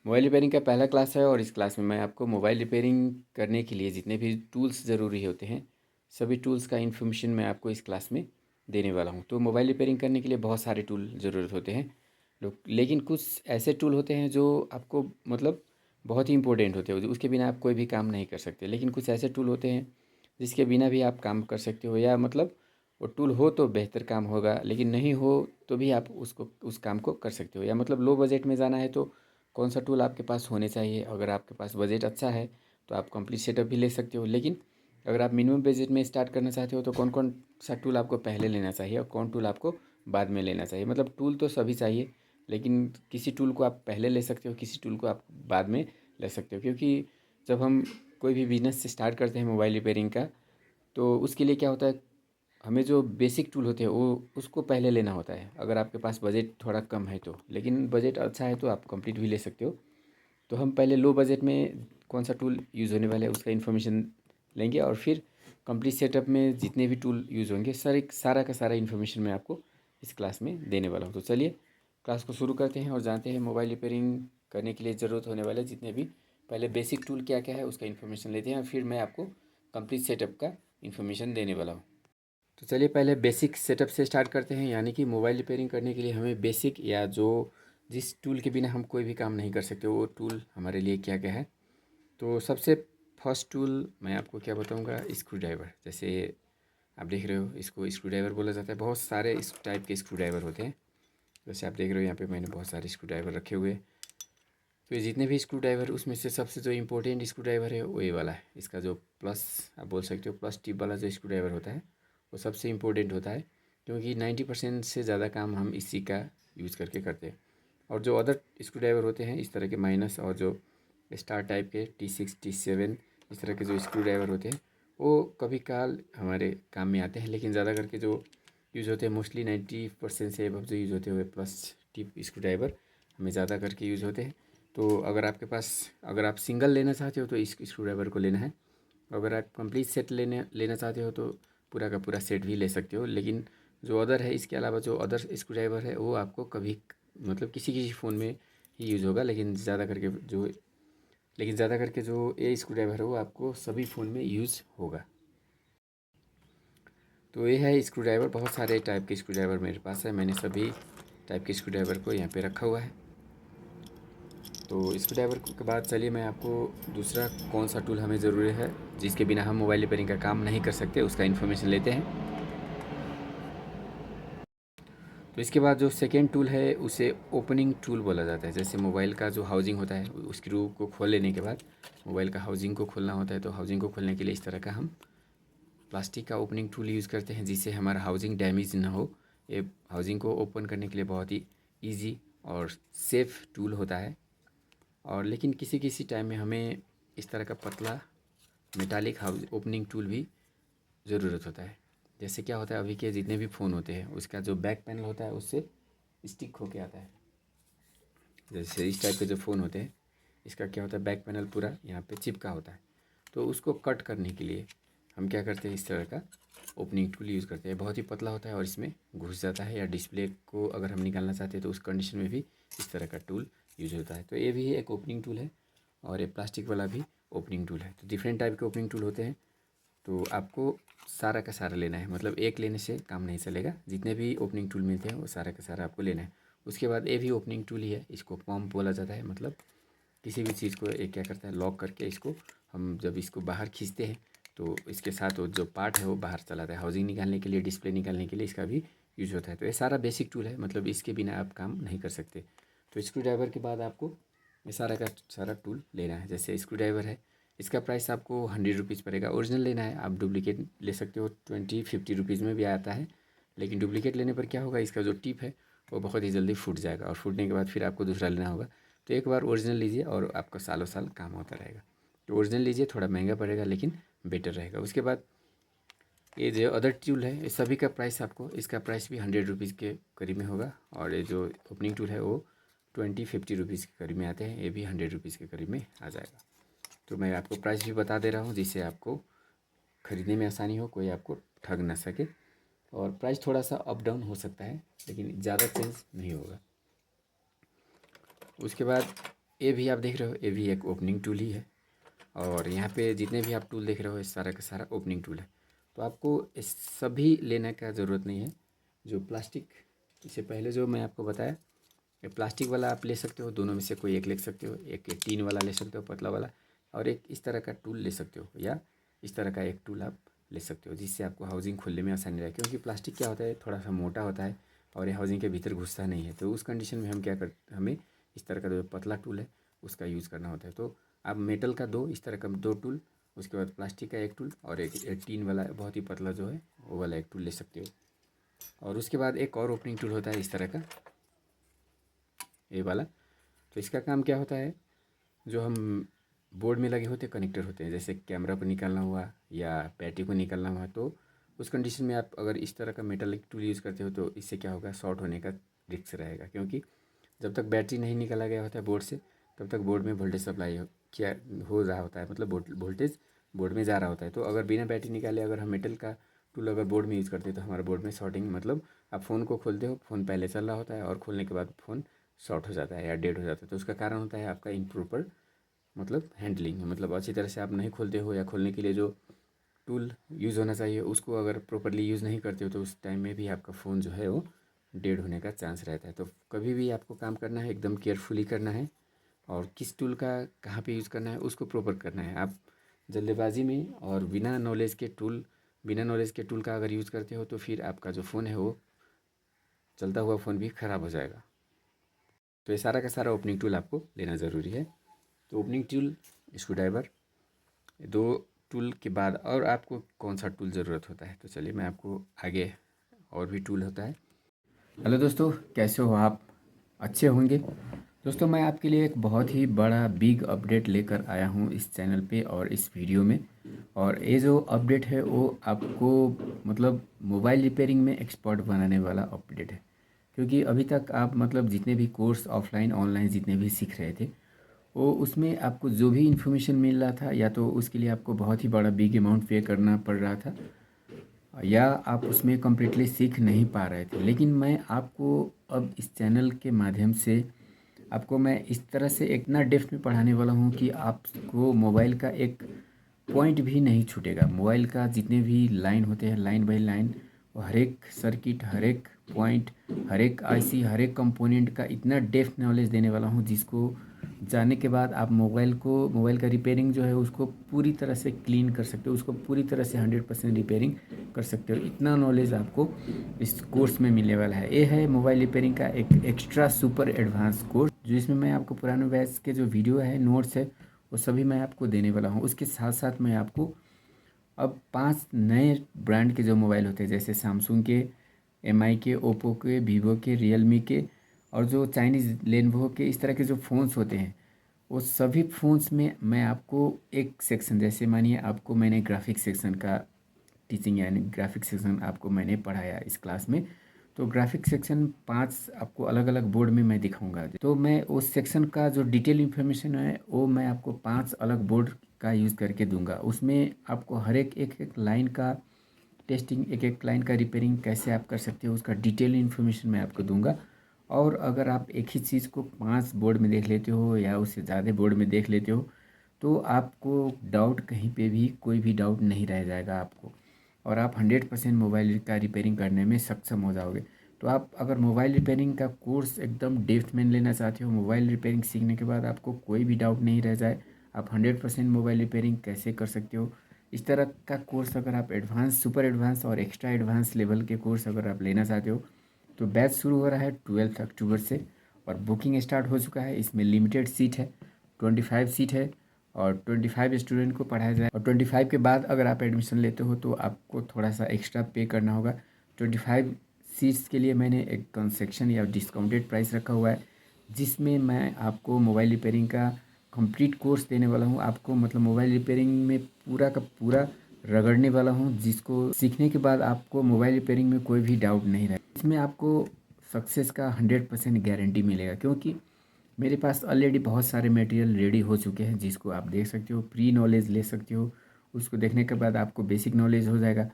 Mobile repairing का पहला class है और इस क्लास में मैं आपको मोबाइल रिपेयरिंग करने के लिए जितने भी टूल्स ज़रूरी होते हैं सभी टूल्स का इन्फॉर्मेशन मैं आपको इस क्लास में देने वाला हूँ। तो मोबाइल रिपेयरिंग करने के लिए बहुत सारे टूल ज़रूरत होते हैं लोग, लेकिन कुछ ऐसे टूल होते हैं जो आपको मतलब बहुत ही इंपॉर्टेंट होते हैं, उसके बिना आप कोई भी काम नहीं कर सकते। लेकिन कुछ ऐसे टूल होते हैं जिसके बिना भी आप काम कर सकते हो, या मतलब वो टूल हो तो बेहतर काम होगा, लेकिन नहीं हो तो भी आप उसको उस काम को कर सकते हो। या मतलब लो बजट में जाना है तो कौन सा टूल आपके पास होने चाहिए। अगर आपके पास बजट अच्छा है तो आप कंप्लीट सेटअप भी ले सकते हो, लेकिन अगर आप मिनिमम बजट में स्टार्ट करना चाहते हो तो कौन कौन सा टूल आपको पहले लेना चाहिए और कौन टूल आपको बाद में लेना चाहिए। मतलब टूल तो सभी चाहिए, लेकिन किसी टूल को आप पहले ले सकते हो, किसी टूल को आप बाद में ले सकते हो। क्योंकि जब हम कोई भी बिजनेस स्टार्ट करते हैं मोबाइल रिपेयरिंग का, तो उसके लिए क्या होता है, हमें जो बेसिक टूल होते हैं वो उसको पहले लेना होता है। अगर आपके पास बजट थोड़ा कम है तो, लेकिन बजट अच्छा है तो आप कंप्लीट भी ले सकते हो। तो हम पहले लो बजट में कौन सा टूल यूज़ होने वाला है उसका इन्फॉर्मेशन लेंगे, और फिर कंप्लीट सेटअप में जितने भी टूल यूज़ होंगे सारा का सारा इन्फॉर्मेशन मैं आपको इस क्लास में देने वाला हूँ। तो चलिए क्लास को शुरू करते हैं और जानते हैं मोबाइल रिपेयरिंग करने के लिए ज़रूरत होने वाले जितने भी पहले बेसिक टूल क्या क्या है उसका इन्फॉर्मेशन लेते हैं, और फिर मैं आपको कंप्लीट सेटअप का इन्फॉर्मेशन देने वाला हूँ। तो चलिए पहले बेसिक सेटअप से स्टार्ट करते हैं, यानी कि मोबाइल रिपेयरिंग करने के लिए हमें बेसिक या जो जिस टूल के बिना हम कोई भी काम नहीं कर सकते वो टूल हमारे लिए क्या क्या है। तो सबसे फर्स्ट टूल मैं आपको क्या बताऊंगा, स्क्रू ड्राइवर। जैसे आप देख रहे हो इसको स्क्रू ड्राइवर बोला जाता है। बहुत सारे इस टाइप के स्क्रू ड्राइवर होते हैं। जैसे आप देख रहे हो यहाँ पे मैंने बहुत सारे स्क्रू ड्राइवर रखे हुए हैं। तो ये जितने भी स्क्रू ड्राइवर उसमें से सबसे जो इम्पोर्टेंट स्क्रू ड्राइवर है वो ये वाला है। इसका जो प्लस आप बोल सकते हो प्लस टिप वाला जो स्क्रू ड्राइवर होता है वो सबसे इम्पोर्टेंट होता है, क्योंकि 90% से ज़्यादा काम हम इसी का यूज़ करके करते हैं। और जो अदर स्क्रू ड्राइवर होते हैं इस तरह के माइनस और जो स्टार टाइप के T6 T7 इस तरह के जो स्क्रू ड्राइवर होते हैं वो कभी काल हमारे काम में आते हैं, लेकिन ज़्यादा करके जो यूज़ होते हैं मोस्टली 90% से अब जो यूज़ होते हुए प्लस टिप स्क्रू ड्राइवर हमें ज़्यादा करके यूज़ होते हैं। तो अगर आपके पास अगर आप सिंगल लेना चाहते हो तो इस स्क्रू ड्राइवर को लेना है। अगर आप कंप्लीट सेट लेना लेना चाहते हो तो पूरा का पूरा सेट भी ले सकते हो। लेकिन जो अदर है इसके अलावा जो अदर स्क्रू ड्राइवर है वो आपको कभी मतलब किसी किसी फ़ोन में ही यूज़ होगा, लेकिन ज़्यादा करके जो ये स्क्रू ड्राइवर है वो आपको सभी फ़ोन में यूज़ होगा। तो ये है स्क्रू ड्राइवर। बहुत सारे टाइप के स्क्रू ड्राइवर मेरे पास है, मैंने सभी टाइप के स्क्रू ड्राइवर को यहाँ पे रखा हुआ है। तो स्क्रू ड्राइवर के बाद चलिए मैं आपको दूसरा कौन सा टूल हमें ज़रूरी है जिसके बिना हम मोबाइल रिपेयरिंग का काम नहीं कर सकते उसका इन्फॉर्मेशन लेते हैं। तो इसके बाद जो सेकेंड टूल है उसे ओपनिंग टूल बोला जाता है। जैसे मोबाइल का जो हाउजिंग होता है उसकी स्क्रू को खोल लेने के बाद मोबाइल का हाउजिंग को खोलना होता है, तो हाउजिंग को खोलने के लिए इस तरह का हम प्लास्टिक का ओपनिंग टूल यूज़ करते हैं जिससे हमारा हाउजिंग डैमेज ना हो। ये हाउजिंग को ओपन करने के लिए बहुत ही ईजी और सेफ़ टूल होता है। और लेकिन किसी किसी टाइम में हमें इस तरह का पतला मेटालिक हाउस ओपनिंग टूल भी ज़रूरत होता है। जैसे क्या होता है अभी के जितने भी फ़ोन होते हैं उसका जो बैक पैनल होता है उससे स्टिक होके आता है। जैसे इस टाइप के जो फ़ोन होते हैं इसका क्या होता है बैक पैनल पूरा यहाँ पे चिपका होता है। तो उसको कट करने के लिए हम क्या करते हैं इस तरह का ओपनिंग टूल यूज़ करते हैं। बहुत ही पतला होता है और इसमें घुस जाता है, या डिस्प्ले को अगर हम निकालना चाहते हैं तो उस कंडीशन में भी इस तरह का टूल यूज होता है। तो ये भी एक ओपनिंग टूल है और ये प्लास्टिक वाला भी ओपनिंग टूल है। तो डिफरेंट टाइप के ओपनिंग टूल होते हैं। तो आपको सारा का सारा लेना है, मतलब एक लेने से काम नहीं चलेगा। जितने भी ओपनिंग टूल मिलते हैं वो सारा का सारा आपको लेना है। उसके बाद ये भी ओपनिंग टूल ही है, इसको पम्प बोला जाता है। मतलब किसी भी चीज़ को ये क्या करता है लॉक करके इसको हम जब इसको बाहर खींचते हैं तो इसके साथ वो जो पार्ट है वो बाहर चला जाता है। हाउसिंग निकालने के लिए डिस्प्ले निकालने के लिए इसका भी यूज होता है। तो ये सारा बेसिक टूल है, मतलब इसके बिना आप काम नहीं कर सकते। तो स्क्रू ड्राइवर के बाद आपको ये सारा का सारा टूल लेना है। जैसे स्क्रू ड्राइवर है इसका प्राइस आपको 100 रुपीज़ पड़ेगा। ओरिजिनल लेना है, आप डुप्लीकेट ले सकते हो 20-50 रुपीज़ में भी आता है। लेकिन डुप्लीकेट लेने पर क्या होगा, इसका जो टिप है वो बहुत ही जल्दी फूट जाएगा और फूटने के बाद फिर आपको दूसरा लेना होगा। तो एक बार ओरिजिनल लीजिए और आपका सालों साल काम होता रहेगा। तो ओरिजिनल लीजिए, थोड़ा महंगा पड़ेगा लेकिन बेटर रहेगा। उसके बाद ये जो अदर टूल है ये सभी का प्राइस आपको इसका प्राइस भी 100 रुपीज़ के करीब में होगा। और ये जो ओपनिंग टूल है वो 20-50 रुपीज़ के करीब में आते हैं, ये भी 100 रुपीज़ के करीब में आ जाएगा। तो मैं आपको प्राइस भी बता दे रहा हूँ जिससे आपको ख़रीदने में आसानी हो, कोई आपको ठग ना सके। और प्राइस थोड़ा सा अप डाउन हो सकता है लेकिन ज़्यादा चेंज नहीं होगा। उसके बाद ये भी आप देख रहे हो, ये भी एक ओपनिंग टूल ही है। और यहाँ पे जितने भी आप टूल देख रहे हो, ये सारा का सारा ओपनिंग टूल है। तो आपको इस सभी लेने का ज़रूरत नहीं है। जो प्लास्टिक, इससे पहले जो मैं आपको बताया, ये प्लास्टिक वाला आप ले सकते हो, दोनों में से कोई एक ले सकते हो। एक ये टीन वाला ले सकते हो, पतला वाला, और एक इस तरह का टूल ले सकते हो, या इस तरह का एक टूल आप ले सकते हो, जिससे आपको हाउसिंग खोलने में आसानी रहे। क्योंकि प्लास्टिक क्या होता है, थोड़ा सा मोटा होता है और ये हाउसिंग के भीतर घुसता नहीं है। तो उस कंडीशन में हम क्या करते, हमें इस तरह का जो पतला टूल है उसका यूज़ करना होता है। तो आप मेटल का दो, इस तरह का दो टूल, उसके बाद प्लास्टिक का एक टूल, और एक टीन वाला बहुत ही पतला जो है वो वाला एक टूल ले सकते हो। और उसके बाद एक और ओपनिंग टूल होता है इस तरह का, ये वाला। तो इसका काम क्या होता है, जो हम बोर्ड में लगे होते कनेक्टर होते हैं, जैसे कैमरा को निकालना हुआ या बैटरी को निकालना हुआ, तो उस कंडीशन में आप अगर इस तरह का मेटालिक टूल यूज़ करते हो तो इससे क्या होगा, शॉर्ट होने का रिस्क रहेगा। क्योंकि जब तक बैटरी नहीं निकाला गया होता है बोर्ड से, तब तक बोर्ड में वोल्टेज सप्लाई क्या हो रहा होता है, मतलब वोल्टेज बोर्ड में जा रहा होता है। तो अगर बिना बैटरी निकाले अगर हम मेटल का टूल अगर बोर्ड में यूज़ करते हैं तो हमारे बोर्ड में शॉर्टिंग, मतलब आप फ़ोन को खोलते हो, फ़ोन पहले चल रहा होता है और खोलने के बाद फ़ोन शॉर्ट हो जाता है या डेड हो जाता है। तो उसका कारण होता है आपका इम्प्रॉपर मतलब हैंडलिंग, मतलब अच्छी तरह से आप नहीं खोलते हो, या खोलने के लिए जो टूल यूज़ होना चाहिए उसको अगर प्रॉपरली यूज़ नहीं करते हो तो उस टाइम में भी आपका फ़ोन जो है वो डेड होने का चांस रहता है। तो कभी भी आपको काम करना है एकदम केयरफुली करना है, और किस टूल का कहाँ पे यूज़ करना है उसको प्रॉपर करना है। आप जल्दबाजी में और बिना नॉलेज के टूल का अगर यूज़ करते हो तो फिर आपका जो फ़ोन है वो चलता हुआ फ़ोन भी ख़राब हो जाएगा। तो ये सारा का सारा ओपनिंग टूल आपको लेना ज़रूरी है। तो ओपनिंग टूल, स्क्रू ड्राइवर, दो टूल के बाद और आपको कौन सा टूल ज़रूरत होता है, तो चलिए मैं आपको आगे और भी टूल होता है। हेलो दोस्तों, कैसे हो आप? अच्छे होंगे। दोस्तों, मैं आपके लिए एक बहुत ही बड़ा बिग अपडेट लेकर आया हूँ इस चैनल पे और इस वीडियो में। और ये जो अपडेट है वो आपको मतलब मोबाइल रिपेयरिंग में एक्सपर्ट बनाने वाला अपडेट है। क्योंकि अभी तक आप मतलब जितने भी कोर्स ऑफलाइन ऑनलाइन जितने भी सीख रहे थे, वो उसमें आपको जो भी इन्फॉर्मेशन मिल रहा था, या तो उसके लिए आपको बहुत ही बड़ा बिग अमाउंट पे करना पड़ रहा था, या आप उसमें कम्प्लीटली सीख नहीं पा रहे थे। लेकिन मैं आपको अब इस चैनल के माध्यम से आपको मैं इस तरह से इतना डेप्थ में पढ़ाने वाला हूँ कि आपको मोबाइल का एक पॉइंट भी नहीं छूटेगा। मोबाइल का जितने भी लाइन होते हैं, लाइन बाय लाइन, वो हर एक सर्किट, हर एक पॉइंट, हर एक आईसी, हर एक कंपोनेंट का इतना डेप्थ नॉलेज देने वाला हूँ, जिसको जानने के बाद आप मोबाइल का रिपेयरिंग जो है उसको पूरी तरह से क्लीन कर सकते हो, उसको पूरी तरह से 100% रिपेयरिंग कर सकते हो। इतना नॉलेज आपको इस कोर्स में मिलने वाला है। ये है मोबाइल रिपेयरिंग का एक एक्स्ट्रा सुपर एडवांस कोर्स, जो इसमें मैं आपको पुराने बैच के जो वीडियो है, नोट्स है, वो सभी मैं आपको देने वाला हूँ। उसके साथ साथ मैं आपको अब 5 नए ब्रांड के जो मोबाइल होते हैं, जैसे सैमसंग के, एमआई के, ओप्पो के, वीवो के, रियलमी के, और जो चाइनीज़ लेनोवो के, इस तरह के जो फ़ोन्स होते हैं, वो सभी फ़ोन्स में मैं आपको एक सेक्शन, जैसे मानिए आपको मैंने ग्राफिक्स सेक्शन का टीचिंग, यानी ग्राफिक्स सेक्शन आपको मैंने पढ़ाया इस क्लास में, तो ग्राफिक सेक्शन 5 आपको अलग अलग बोर्ड में मैं दिखाऊंगा। तो मैं उस सेक्शन का जो डिटेल इन्फॉर्मेशन है वो मैं आपको 5 अलग बोर्ड का यूज़ करके दूंगा। उसमें आपको हर एक लाइन का टेस्टिंग, एक एक लाइन का रिपेयरिंग कैसे आप कर सकते हो, उसका डिटेल इन्फॉर्मेशन मैं आपको दूंगा। और अगर आप एक ही चीज़ को 5 बोर्ड में देख लेते हो या उससे ज़्यादा बोर्ड में देख लेते हो, तो आपको डाउट कहीं पे भी कोई भी डाउट नहीं रह जाएगा आपको, और आप 100% मोबाइल का रिपेयरिंग करने में सक्षम हो जाओगे। तो आप अगर मोबाइल रिपेयरिंग का कोर्स एकदम डेप्थ में लेना चाहते हो, मोबाइल रिपेयरिंग सीखने के बाद आपको कोई भी डाउट नहीं रह जाए, आप 100% मोबाइल रिपेयरिंग कैसे कर सकते हो, इस तरह का कोर्स अगर आप एडवांस, सुपर एडवांस और एक्स्ट्रा एडवांस लेवल के कोर्स अगर आप लेना चाहते हो, तो बैच शुरू हो रहा है 12 अक्टूबर से, और बुकिंग स्टार्ट हो चुका है। इसमें लिमिटेड सीट है, 25 सीट है, और 25 स्टूडेंट को पढ़ाया जाए। और 25 के बाद अगर आप एडमिशन लेते हो तो आपको थोड़ा सा एक्स्ट्रा पे करना होगा। 25 सीट्स के लिए मैंने एक कंसेक्शन या डिस्काउंटेड प्राइस रखा हुआ है, जिसमें मैं आपको मोबाइल रिपेयरिंग का कंप्लीट कोर्स देने वाला हूँ। आपको मतलब मोबाइल रिपेयरिंग में पूरा का पूरा रगड़ने वाला हूँ, जिसको सीखने के बाद आपको मोबाइल रिपेयरिंग में कोई भी डाउट नहीं रहे। इसमें आपको सक्सेस का 100% गारंटी मिलेगा, क्योंकि मेरे पास ऑलरेडी बहुत सारे मटेरियल रेडी हो चुके हैं, जिसको आप देख सकते हो, प्री नॉलेज ले सकते हो। उसको देखने के बाद आपको बेसिक नॉलेज हो जाएगा,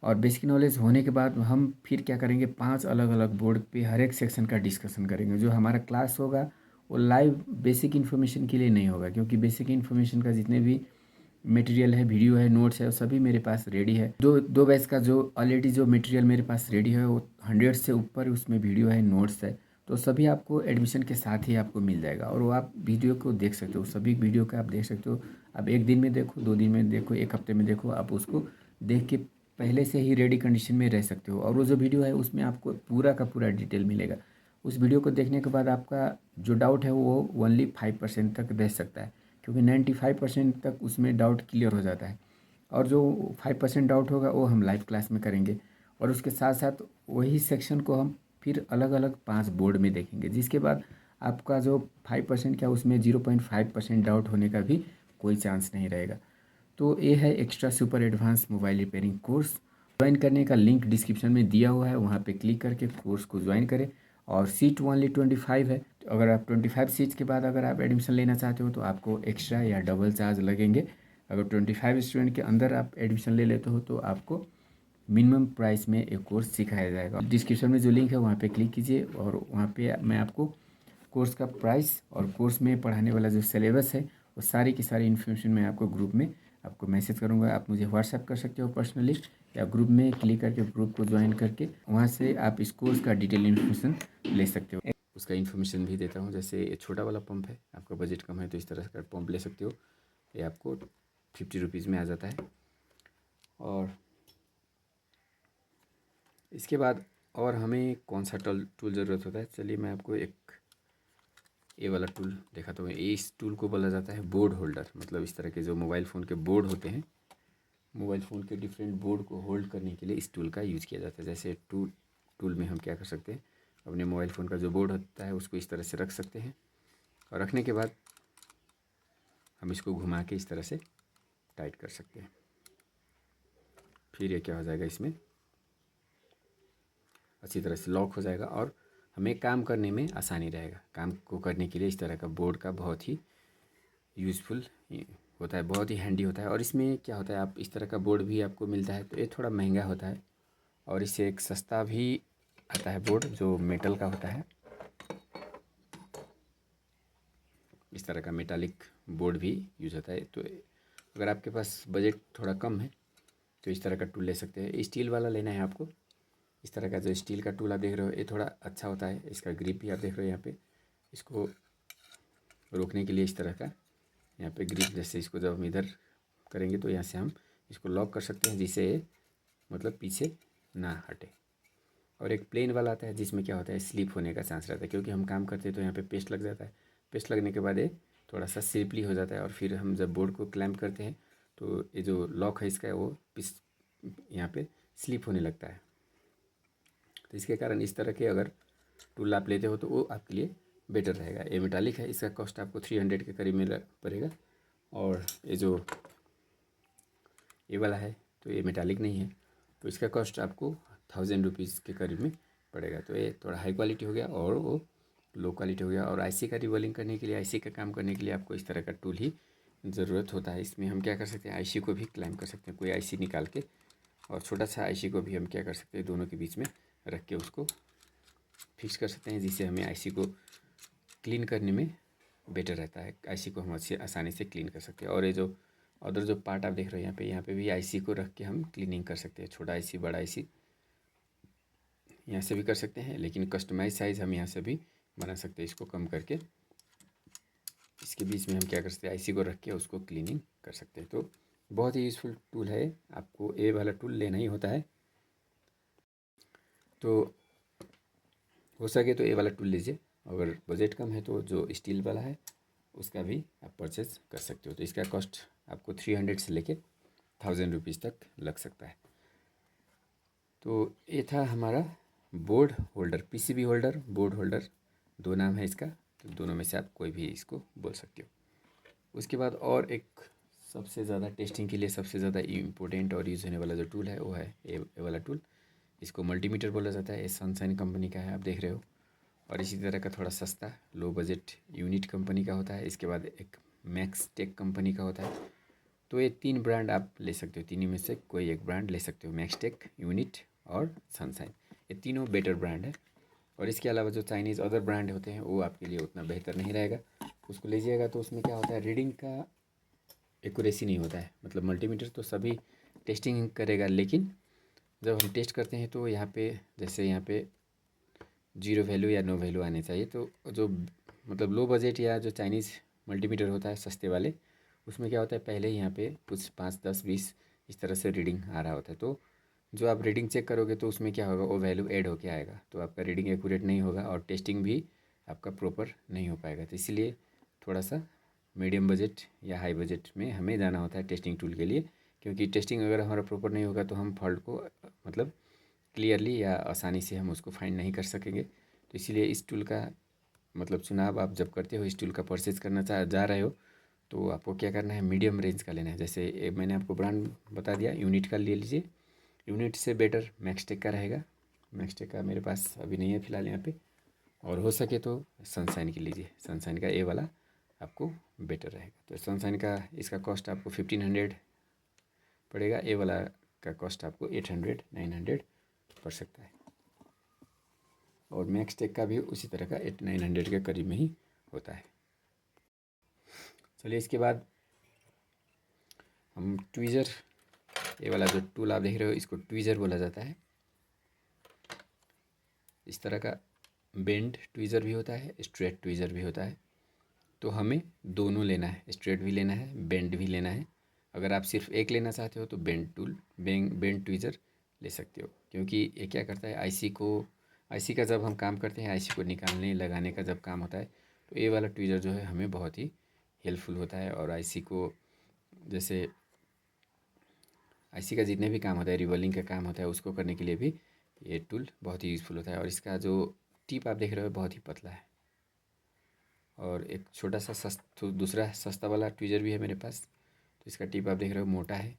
और बेसिक नॉलेज होने के बाद हम फिर क्या करेंगे, 5 अलग अलग बोर्ड पे हर एक सेक्शन का डिस्कशन करेंगे। जो हमारा क्लास होगा वो लाइव बेसिक इन्फॉर्मेशन के लिए नहीं होगा, क्योंकि बेसिक इन्फॉर्मेशन का जितने भी मटेरियल है, वीडियो है, नोट्स है, वो सभी मेरे पास रेडी है। दो बैच का जो ऑलरेडी जो मटेरियल मेरे पास रेडी है वो 100 से ऊपर उसमें वीडियो है, नोट्स है, तो सभी आपको एडमिशन के साथ ही आपको मिल जाएगा। और वो आप वीडियो को देख सकते हो, सभी वीडियो का आप देख सकते हो। आप एक दिन में देखो, 2 दिन में देखो, एक हफ्ते में देखो, आप उसको देख के पहले से ही रेडी कंडीशन में रह सकते हो। और वो जो वीडियो है उसमें आपको पूरा का पूरा डिटेल मिलेगा। उस वीडियो को देखने के बाद आपका जो डाउट है वो ओनली 5% तक रह सकता है, क्योंकि 95% तक उसमें डाउट क्लियर हो जाता है। और जो 5% डाउट होगा वो हम लाइव क्लास में करेंगे। और उसके साथ साथ वही सेक्शन को हम फिर अलग अलग 5 बोर्ड में देखेंगे, जिसके बाद आपका जो 5% क्या उसमें 0.5% डाउट होने का भी कोई चांस नहीं रहेगा। तो ये है extra super advance mobile repairing course. Join करने का लिंक डिस्क्रिप्शन में दिया हुआ है, वहाँ पे क्लिक करके कोर्स को ज्वाइन करें। और सीट ओनली 25 है, तो अगर आप 25 सीट्स के बाद अगर आप एडमिशन लेना चाहते हो तो आपको एक्स्ट्रा या डबल चार्ज लगेंगे। अगर 25 स्टूडेंट के अंदर आप एडमिशन ले लेते हो तो आपको मिनिमम प्राइस में एक कोर्स सिखाया जाएगा। डिस्क्रिप्शन में जो लिंक है वहाँ पे क्लिक कीजिए, और वहाँ पे मैं आपको कोर्स का प्राइस और कोर्स में पढ़ाने वाला जो सिलेबस है वो सारी की सारी इन्फॉर्मेशन मैं आपको ग्रुप में आपको मैसेज करूँगा। आप मुझे व्हाट्सएप कर सकते हो पर्सनली, या ग्रुप में क्लिक करके ग्रुप को ज्वाइन करके वहाँ से आप इस कोर्स का डिटेल इन्फॉर्मेशन ले सकते हो। उसका इन्फॉर्मेशन भी देता हूँ, जैसे ये छोटा वाला पंप है, आपका बजट कम है तो इस तरह का पंप ले सकते हो, ये आपको 50 रुपीज़ में आ जाता है। और इसके बाद और हमें कौन सा टूल ज़रूरत होता है, चलिए मैं आपको एक ये वाला टूल दिखाता हूँ। इस टूल को बोला जाता है बोर्ड होल्डर। मतलब इस तरह के जो मोबाइल फ़ोन के बोर्ड होते हैं, मोबाइल फ़ोन के डिफरेंट बोर्ड को होल्ड करने के लिए इस टूल का यूज़ किया जाता है। जैसे टूल में हम क्या कर सकते हैं, अपने मोबाइल फ़ोन का जो बोर्ड होता है उसको इस तरह से रख सकते हैं, और रखने के बाद हम इसको घुमा के इस तरह से टाइट कर सकते हैं। फिर ये क्या हो जाएगा, इसमें अच्छी तरह से लॉक हो जाएगा और हमें काम करने में आसानी रहेगा। काम को करने के लिए इस तरह का बोर्ड का बहुत ही यूज़फुल होता है, बहुत ही हैंडी होता है। और इसमें क्या होता है, आप इस तरह का बोर्ड भी आपको मिलता है तो ये थोड़ा महंगा होता है, और इससे एक सस्ता भी आता है बोर्ड जो मेटल का होता है। इस तरह का मेटालिक बोर्ड भी यूज़ होता है। तो अगर आपके पास बजट थोड़ा कम है तो इस तरह का टूल ले सकते हैं। स्टील वाला लेना है आपको। इस तरह का जो स्टील का टूल आप देख रहे हो ये थोड़ा अच्छा होता है, इसका ग्रिप भी आप देख रहे हो यहाँ पे। इसको रोकने के लिए इस तरह का यहाँ पे ग्रिप, जैसे इसको जब हम इधर करेंगे तो यहाँ से हम इसको लॉक कर सकते हैं, जिससे ये मतलब पीछे ना हटे। और एक प्लेन वाला आता है जिसमें क्या होता है, स्लिप होने का चांस रहता है, क्योंकि हम काम करते हैं तो यहाँ पे पेस्ट लग जाता है। पेस्ट लगने के बाद ये थोड़ा सा स्लिपली हो जाता है, और फिर हम जब बोर्ड को क्लैम्प करते हैं तो ये जो लॉक है इसका वो यहाँ पे स्लिप होने लगता है। तो इसके कारण इस तरह के अगर टूल आप लेते हो तो वो आपके लिए बेटर रहेगा। ये मेटालिक है, इसका कॉस्ट आपको 300 के करीब में पड़ेगा। और ये जो ये वाला है तो ये मेटालिक नहीं है, तो इसका कॉस्ट आपको 1000 रुपीज़ के करीब में पड़ेगा। तो ये थोड़ा हाई क्वालिटी हो गया और वो लो क्वालिटी हो गया। और आईसी का रिवॉल्विंग करने के लिए, आईसी का काम करने के लिए आपको इस तरह का टूल ही ज़रूरत होता है। इसमें हम क्या कर सकते हैं, आईसी को भी क्लाइम कर सकते हैं, कोई आईसी निकाल के, और छोटा सा आईसी को भी हम क्या कर सकते हैं, दोनों के बीच में रख के उसको फिक्स कर सकते हैं, जिससे हमें आईसी को क्लीन करने में बेटर रहता है। आईसी को हम अच्छे आसानी से क्लीन कर सकते हैं। और ये जो अदर जो पार्ट आप देख रहे हो यहाँ पे भी आईसी को रख के हम क्लीनिंग कर सकते हैं। छोटा आईसी, बड़ा आईसी यहाँ से भी कर सकते हैं, लेकिन कस्टमाइज साइज़ हम यहाँ से भी बना सकते हैं। इसको कम करके इसके बीच में हम क्या कर सकते हैं, आईसी को रख के उसको क्लीनिंग कर सकते हैं। तो बहुत ही यूज़फुल टूल है, आपको ये वाला टूल लेना ही होता है। तो हो सके तो ये वाला टूल लीजिए। अगर बजट कम है तो जो स्टील वाला है उसका भी आप परचेज कर सकते हो। तो इसका कॉस्ट आपको 300 से लेके 1000 रुपीज़ तक लग सकता है। तो ये था हमारा board holder, PCB holder, board holder, दो नाम है इसका, तो दोनों में से आप कोई भी इसको बोल सकते हो। उसके बाद और एक सबसे ज़्यादा टेस्टिंग के लिए सबसे ज़्यादा इम्पोर्टेंट और यूज़ होने वाला जो टूल है वो है ये वाला टूल। इसको मल्टीमीटर बोला जाता है। ये सनशाइन कंपनी का है, आप देख रहे हो। और इसी तरह का थोड़ा सस्ता लो बजट यूनिट कंपनी का होता है। इसके बाद एक मैक्स टेक कंपनी का होता है। तो ये 3 ब्रांड आप ले सकते हो, तीनों में से कोई एक ब्रांड ले सकते हो, मैक्स टेक, यूनिट और सनशाइन। ये तीनों बेटर ब्रांड है। और इसके अलावा जो चाइनीज़ अदर ब्रांड होते हैं वो आपके लिए उतना बेहतर नहीं रहेगा। उसको लीजिएगा तो उसमें क्या होता है, रीडिंग का एक्यूरेसी नहीं होता है। मतलब मल्टीमीटर तो सभी टेस्टिंग करेगा, लेकिन जब हम टेस्ट करते हैं तो यहाँ पे जैसे यहाँ पे जीरो वैल्यू या नो वैल्यू आने चाहिए। तो जो मतलब लो बजट या जो चाइनीज़ मल्टीमीटर होता है सस्ते वाले, उसमें क्या होता है, पहले ही यहाँ पे कुछ 5, 10, 20 इस तरह से रीडिंग आ रहा होता है। तो जो आप रीडिंग चेक करोगे तो उसमें क्या होगा, वो वैल्यू ऐड होके आएगा, तो आपका रीडिंग एक्यूरेट नहीं होगा और टेस्टिंग भी आपका प्रॉपर नहीं हो पाएगा। तो इसलिए थोड़ा सा मीडियम बजट या हाई बजट में हमें जाना होता है टेस्टिंग टूल के लिए, क्योंकि टेस्टिंग अगर हमारा प्रॉपर नहीं होगा तो हम फॉल्ट को मतलब क्लियरली या आसानी से हम उसको फाइंड नहीं कर सकेंगे। तो इसीलिए इस टूल का मतलब चुनाव आप जब करते हो, इस टूल का परचेज़ करना जा रहे हो, तो आपको क्या करना है, मीडियम रेंज का लेना है। जैसे मैंने आपको ब्रांड बता दिया, यूनिट का ले लीजिए। यूनिट से बेटर मैक्सटेक का रहेगा। मैक्सटेक का मेरे पास अभी नहीं है फ़िलहाल यहाँ पे, और हो सके तो सनशाइन की लीजिए। सनशाइन का ए वाला आपको बेटर रहेगा। तो सनशाइन का इसका कॉस्ट आपको 1500 पड़ेगा, ए वाला का कॉस्ट आपको 800, 900 पड़ सकता है। और मैक्सटेक का भी उसी तरह का 800-900 के करीब में ही होता है। चलिए इसके बाद हम ट्वीज़र, ये वाला जो टूल आप देख रहे हो इसको ट्वीज़र बोला जाता है। इस तरह का बेंड ट्वीज़र भी होता है, स्ट्रेट ट्वीज़र भी होता है। तो हमें दोनों लेना है, स्ट्रेट भी लेना है, बेंड भी लेना है। अगर आप सिर्फ एक लेना चाहते हो तो बेंड ट्वीज़र ले सकते हो, क्योंकि ये क्या करता है, आईसी का जब हम काम करते हैं, आईसी को निकालने लगाने का जब काम होता है, तो ये वाला ट्वीज़र जो है हमें बहुत ही हेल्पफुल होता है। और आईसी को जैसे आईसी का जितने भी काम होता है, रिवॉल्विंग का काम होता है, उसको करने के लिए भी ये टूल बहुत ही यूज़फुल होता है। और इसका जो टिप आप देख रहे हो बहुत ही पतला है। और एक छोटा सा दूसरा सस्ता वाला ट्वीज़र भी है मेरे पास, तो इसका टिप आप देख रहे हो मोटा है।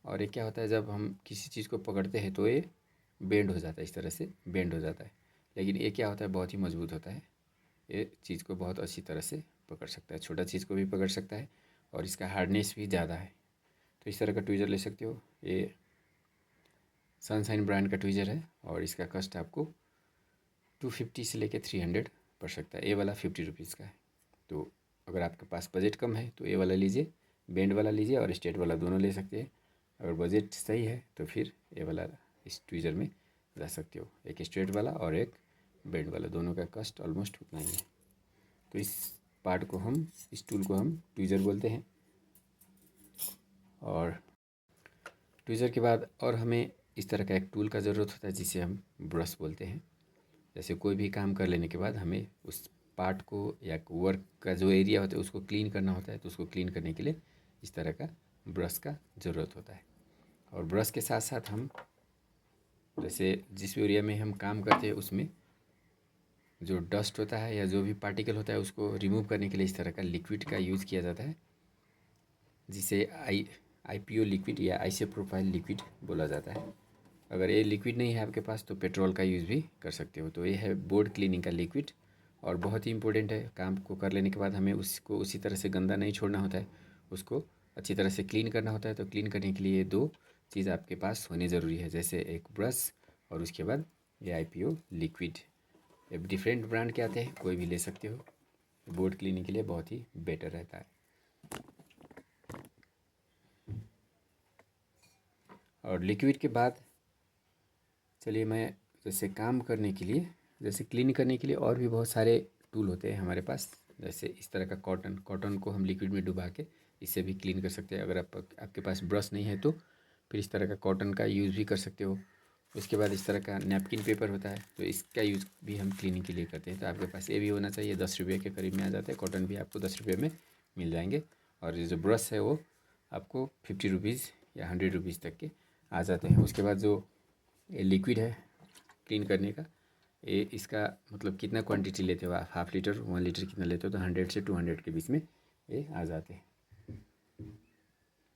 और ये क्या होता है, जब हम किसी चीज़ को पकड़ते हैं तो ये बेंड हो जाता है, इस तरह से बेंड हो जाता है। लेकिन ये क्या होता है, बहुत ही मजबूत होता है। ये चीज़ को बहुत अच्छी तरह से पकड़ सकता है, छोटा चीज़ को भी पकड़ सकता है, और इसका हार्डनेस भी ज़्यादा है। तो इस तरह का ट्वीज़र ले सकते हो। ये सनशाइन ब्रांड का ट्वीज़र है और इसका कॉस्ट आपको 250 से लेके 300 पड़ सकता है। ये वाला 50 रुपीज़ का है। तो अगर आपके पास बजट कम है तो ये वाला लीजिए, बेंड वाला लीजिए, और स्ट्रेट वाला दोनों ले सकते हैं। अगर बजट सही है तो फिर ये वाला इस ट्वीज़र में जा सकते हो। एक स्ट्रेट वाला और एक बेंड वाला, दोनों का कॉस्ट ऑलमोस्ट उतना ही है। तो इस टूल को हम ट्वीज़र बोलते हैं। और ट्वीज़र के बाद और हमें इस तरह का एक टूल का ज़रूरत होता है जिसे हम ब्रश बोलते हैं। जैसे कोई भी काम कर लेने के बाद हमें उस पार्ट को या वर्क का जो एरिया होता है उसको क्लीन करना होता है, तो उसको क्लीन करने के लिए इस तरह का ब्रश का ज़रूरत होता है। और ब्रश के साथ साथ हम जैसे जिस एरिया में हम काम करते हैं उसमें जो डस्ट होता है या जो भी पार्टिकल होता है उसको रिमूव करने के लिए इस तरह का लिक्विड का यूज़ किया जाता है, जिसे आईपीओ लिक्विड या आइसोप्रोपाइल लिक्विड बोला जाता है। अगर ये लिक्विड नहीं है आपके पास तो पेट्रोल का यूज़ भी कर सकते हो। तो ये है बोर्ड क्लीनिंग का लिक्विड, और बहुत ही इंपॉर्टेंट है। काम को कर लेने के बाद हमें उसको उसी तरह से गंदा नहीं छोड़ना होता है, उसको अच्छी तरह से क्लीन करना होता है। तो क्लीन करने के लिए दो चीज़ आपके पास होनी ज़रूरी है, जैसे एक ब्रश और उसके बाद ये आईपीओ लिक्विड। ये डिफरेंट ब्रांड के आते हैं, कोई भी ले सकते हो। बोर्ड क्लीनिंग के लिए बहुत ही बेटर रहता है। और लिक्विड के बाद चलिए मैं जैसे काम करने के लिए, जैसे क्लीन करने के लिए और भी बहुत सारे टूल होते हैं हमारे पास। जैसे इस तरह का कॉटन को हम लिक्विड में डुबा के इससे भी क्लीन कर सकते हैं। अगर आपके पास ब्रश नहीं है तो फिर इस तरह का कॉटन का यूज़ भी कर सकते हो। उसके बाद इस तरह का नैपकिन पेपर होता है, तो इसका यूज़ भी हम क्लीनिंग के लिए करते हैं। तो आपके पास ये भी होना चाहिए। 10 रुपये के करीब में आ जाता है। कॉटन भी आपको 10 रुपये में मिल जाएंगे। और ये जो ब्रश है वो आपको 50 रुपीज़ या 100 रुपीज़ तक के आ जाते हैं। उसके बाद जो ये लिक्विड है क्लीन करने का, ये इसका मतलब कितना क्वांटिटी लेते हो आप, 1/2 लीटर 1 लीटर कितना लेते हो, तो 100 से 200 के बीच में ये आ जाते हैं।